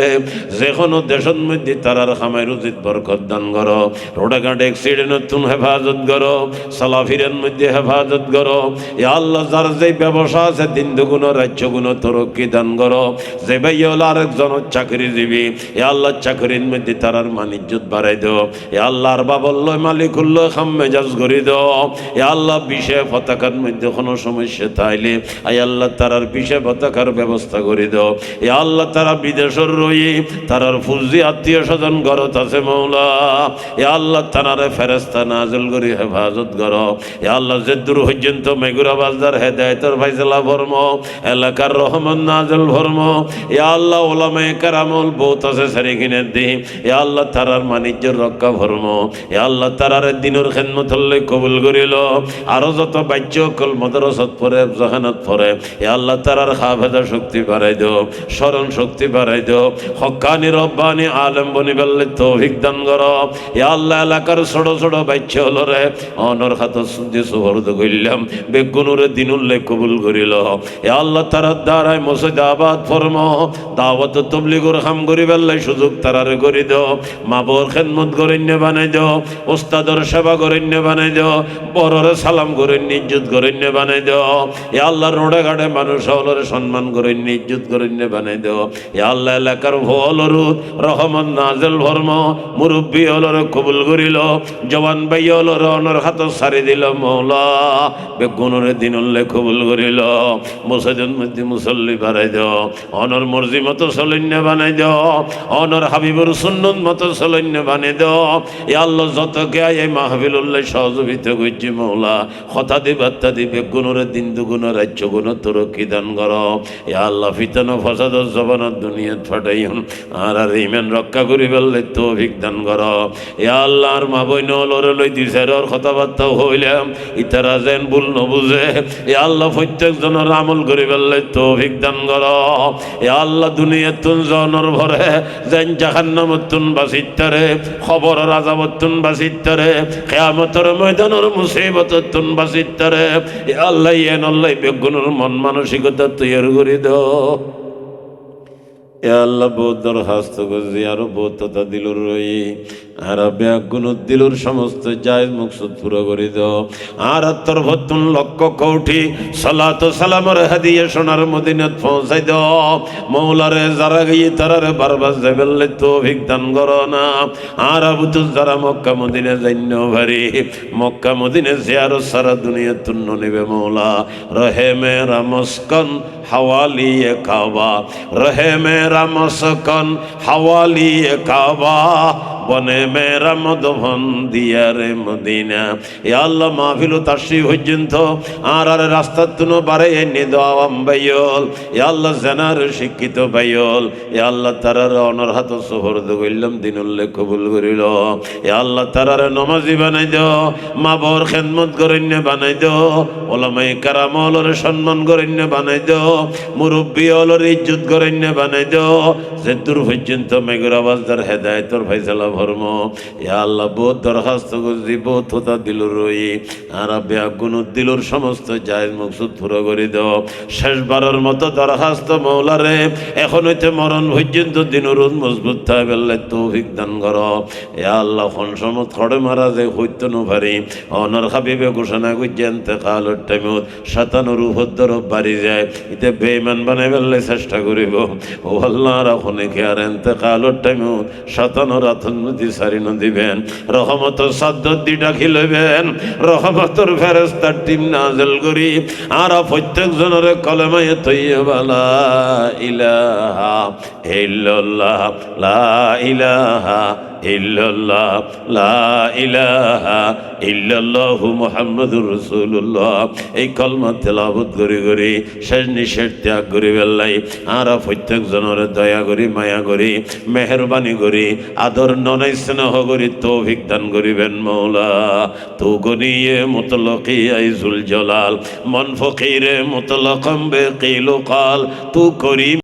যে কোনো দেশের মধ্যে তারার খামাই উচিত বরকত দান করো। রোডাঘাট অ্যাক্সিডেন্ট তুন হেফাজত করো। সালাফিরের মধ্যে হেফাজত করো। এ আল্লাহ যার যে ব্যবসা আছে দিন দুগুণ রাজ্য গুণ তরক্কি দান করো। যে ভাই হল আরেকজন চাকরিজীবী এ আল্লাহ চাকরির মধ্যে তারার মানিজ্যত বাড়াই দাও। এ আল্লাহর বাবল্য মালিকুল্ল খাম মেজাজ করি দাও। এ আল্লাহ বিষয় পতাকার মধ্যে কোনো সমস্যা তাইলে আই আল্লাহ তারার বিষয় পতাকার ব্যবস্থা করে দাও। এ আল্লাহ তারা বিদেশের রই তারার ফুজি আত্মীয় স্বজন ঘরত আছে মৌলা। এ আল্লাহ তানারে ফেরেস্তা নাজিল করে হেফাজত করো। এ আল্লাহ যে দূর পর্যন্ত মেগুরা বাজদার হেদায়েতের ফাইসলা ফরম এলাকার রহমত নাজিল ফরম। এ আল্লাহ ওলামায়ে কেরামল বহুত আছে সারি কিনে দি। এ আল্লাহ তারার মানিজ্যের রক্ষা ফরম। এ আল্লাহ তারারে দিনের খেদমত হলে কবুল করিল। আরো যত বাচ্চ কল মাদ্রাসাত পড়ে জাহানাত পড়ে এ আল্লাহ তারার হাফেজা শক্তি বাড়াই দাও স্মরণ শক্তি বাড়াই দাও। হক্কানি রব্বানি আলেম বনি বললে তৌফিক দান করো। এ আল্লাহ এলাকার ছোট ছোট বাচ্চা হলো রে অনর হাত সুন্দর সুবর্দ করলাম বেগুনুরে দিনুল্লে কবুল করিল। এ আল্লাহ তারার দ্বারায় মসজিদ আবাদ ফরম দাওয়াত তবলিগর খাম করি বললে সুযোগ তারারে করি দাও। মা বোর খেদমত গরিন্য বানাই দাও। ওস্তাদর সেবা গরিন্য বানাই দাও। বড়রে সালাম গরিন্য ইজ্জত গরিন্য বানাই দাও। এ আল্লাহ রোডে ঘাটে মানুষ হলরে সম্মান গরিন্য ইজ্জত গরিন্য বানাই দাও। এ আল্লাহ এলাকার ভলরুদ রহমত নাজিল ফরম মুরব্বী হলরে কবুল করিল। জওয়ান ভাই হলরে অনর হাত সারি দিল মৌলা বেগুনরে দিনুল্লে কবুল করিল। মসজিদের মধ্যে মুসল্লি বাড়াই দাও। অনর মর্জি মতো সলন্য বানাই দাও। অনর হাবিবুর সুন্নত মতো সলন্য বানাই দাও। এ আল্লাহ যত কে এই মাহফিলুল্লাহ সহযোগিতা করছি মৌলা কথা দি বার্তা দি বেগুনরে দিন দুগুণ রাজ্য গুণ তরক্কি দান করো। এ আল্লাহ ফিতনা ফসাদ জবানত দুনিয়াত ফাটাইন আর ইমান রক্ষা করি ফেললে তৌফিক দান করো। ইয়া আল্লাহর মা বইন লরে লই দিছের কথাবার্তা হইলাম ইতারা যেন ভুল নবুঝে। ইয়া আল্লাহ প্রত্যেকজনের আমল করি ফেললে তৌফিক দান করো। ইয়া আল্লাহ দুনিয়াতুন জনের ভরে যেন জাহান্নামতুন বাসিত্তারে, খবরের আযাবতুন বাসিত্তারে, কিয়ামতের ময়দানের মুসিবততুন বাসিত্তারে। ইয়া আল্লাহ এন আল্লাহ বেগুনের মন মানসিকতা তৈরি করে দাও। আল্লাহ বহুত দরখাস্ত করছি, আরো বহুত দিলুর রই আর ব্যাগুনুর দিলুর সমস্ত জায়েজ মকসুদ পুরো করে দাও। আর তোর ভতুন লক্ষ কোটি সালাত সালামের হাদিয়া সোনার মদিনাত পৌঁছাই দাও। মৌলারে যারা গিয়ে তারারে বারবার যাবেলে তৌফিক দান করো না। আর আবুতু যারা মক্কা মদিনা যাইন্য ভারি মক্কা মদিনা জিয়ারত সারা দুনিয়া তুন্ন নেবে মৌলা। রহে মেরা মুস্কান হাওয়ালি কাবা, রহে মেরা মুস্কান হাওয়ালি কাবা, বনে মেরা মধুবন দিয়ারে মদিনা। ইয়া আল্লাহ মাহফিল তাশরিফ পর্যন্ত আর রাস্তার তুনো বারে এনে দাওয়াম বাইল। ইয়া আল্লাহ জানার শিক্ষিত বাইল। ইয়া আল্লাহ তারার অনর হাত সুপর্দ কইলাম দিনুল্লাহ কবুল করিল। ইয়া আল্লাহ তারার নামাজি বানাই দাও, মা বাবার খেদমত করেন বানাই দাও, ওলামায়ে কেরাম ওলরে সম্মান করেন বানাই দাও, মুরব্বী ওলরে ইজ্জত করেন বানাই দাও। যে দূর পর্যন্ত মেঘরাবাজদার হেদায়েতর ফয়সালা ভরম। ইয়া আল্লাহ বহুত দরখাস্ত করছি, বহুত হতা দিল রই আর ব্যাগুনুর দিলুর সমস্ত জায়েজ মকসুদ পুরো করে দাও। শেষবারের মতো দরখাস্ত মৌলারে এখন হইতে মরণ পর্যন্ত দিনুর মজবুত থাকে বললে তৌফিক দান করো। ইয়া আল্লাহ কোন সময় থড়ে মারা যায় হইতে নো পারি অনর হাবিবে ঘোষণা করছে ইন্তেকালের টাইমত শয়তানের উপদ্রব বাড়ি যায়, এতে বেঈমান বানাই ফেললে চেষ্টা করিব। ও আল্লাহ রাখনে কে আর ইন্তেকালের টাইমত শয়তানের আতঙ্কি সারি দিবেন, রহমতের সাদ্দত দি ডাকি লইবেন, রহমতের ফেরেশতার টিম নাযিল করি আর প্রত্যেক জনের কলেমায়ে তৈয়বা লা ইলাহা ইল্লাল্লাহ, লা ইলাহা ইল্লাল্লাহ, লা ইলাহা ইল্লাল্লাহু মুহাম্মাদুর রাসূলুল্লাহ এই কলমা তেলাওয়াত করি করি শেষ নিঃশ্বাস ত্যাগ করি বেল্লাই আর প্রত্যেক জনের দয়া করি মায়া করি মেহেরবানি করি আদর ননাই স্নেহ করি তৌফিক দান করিবেন মৌলা। তু গনিয়ে মুতলকি আইজুল জালাল মন ফকিরে মুতলকম বে কিল কাল তু করি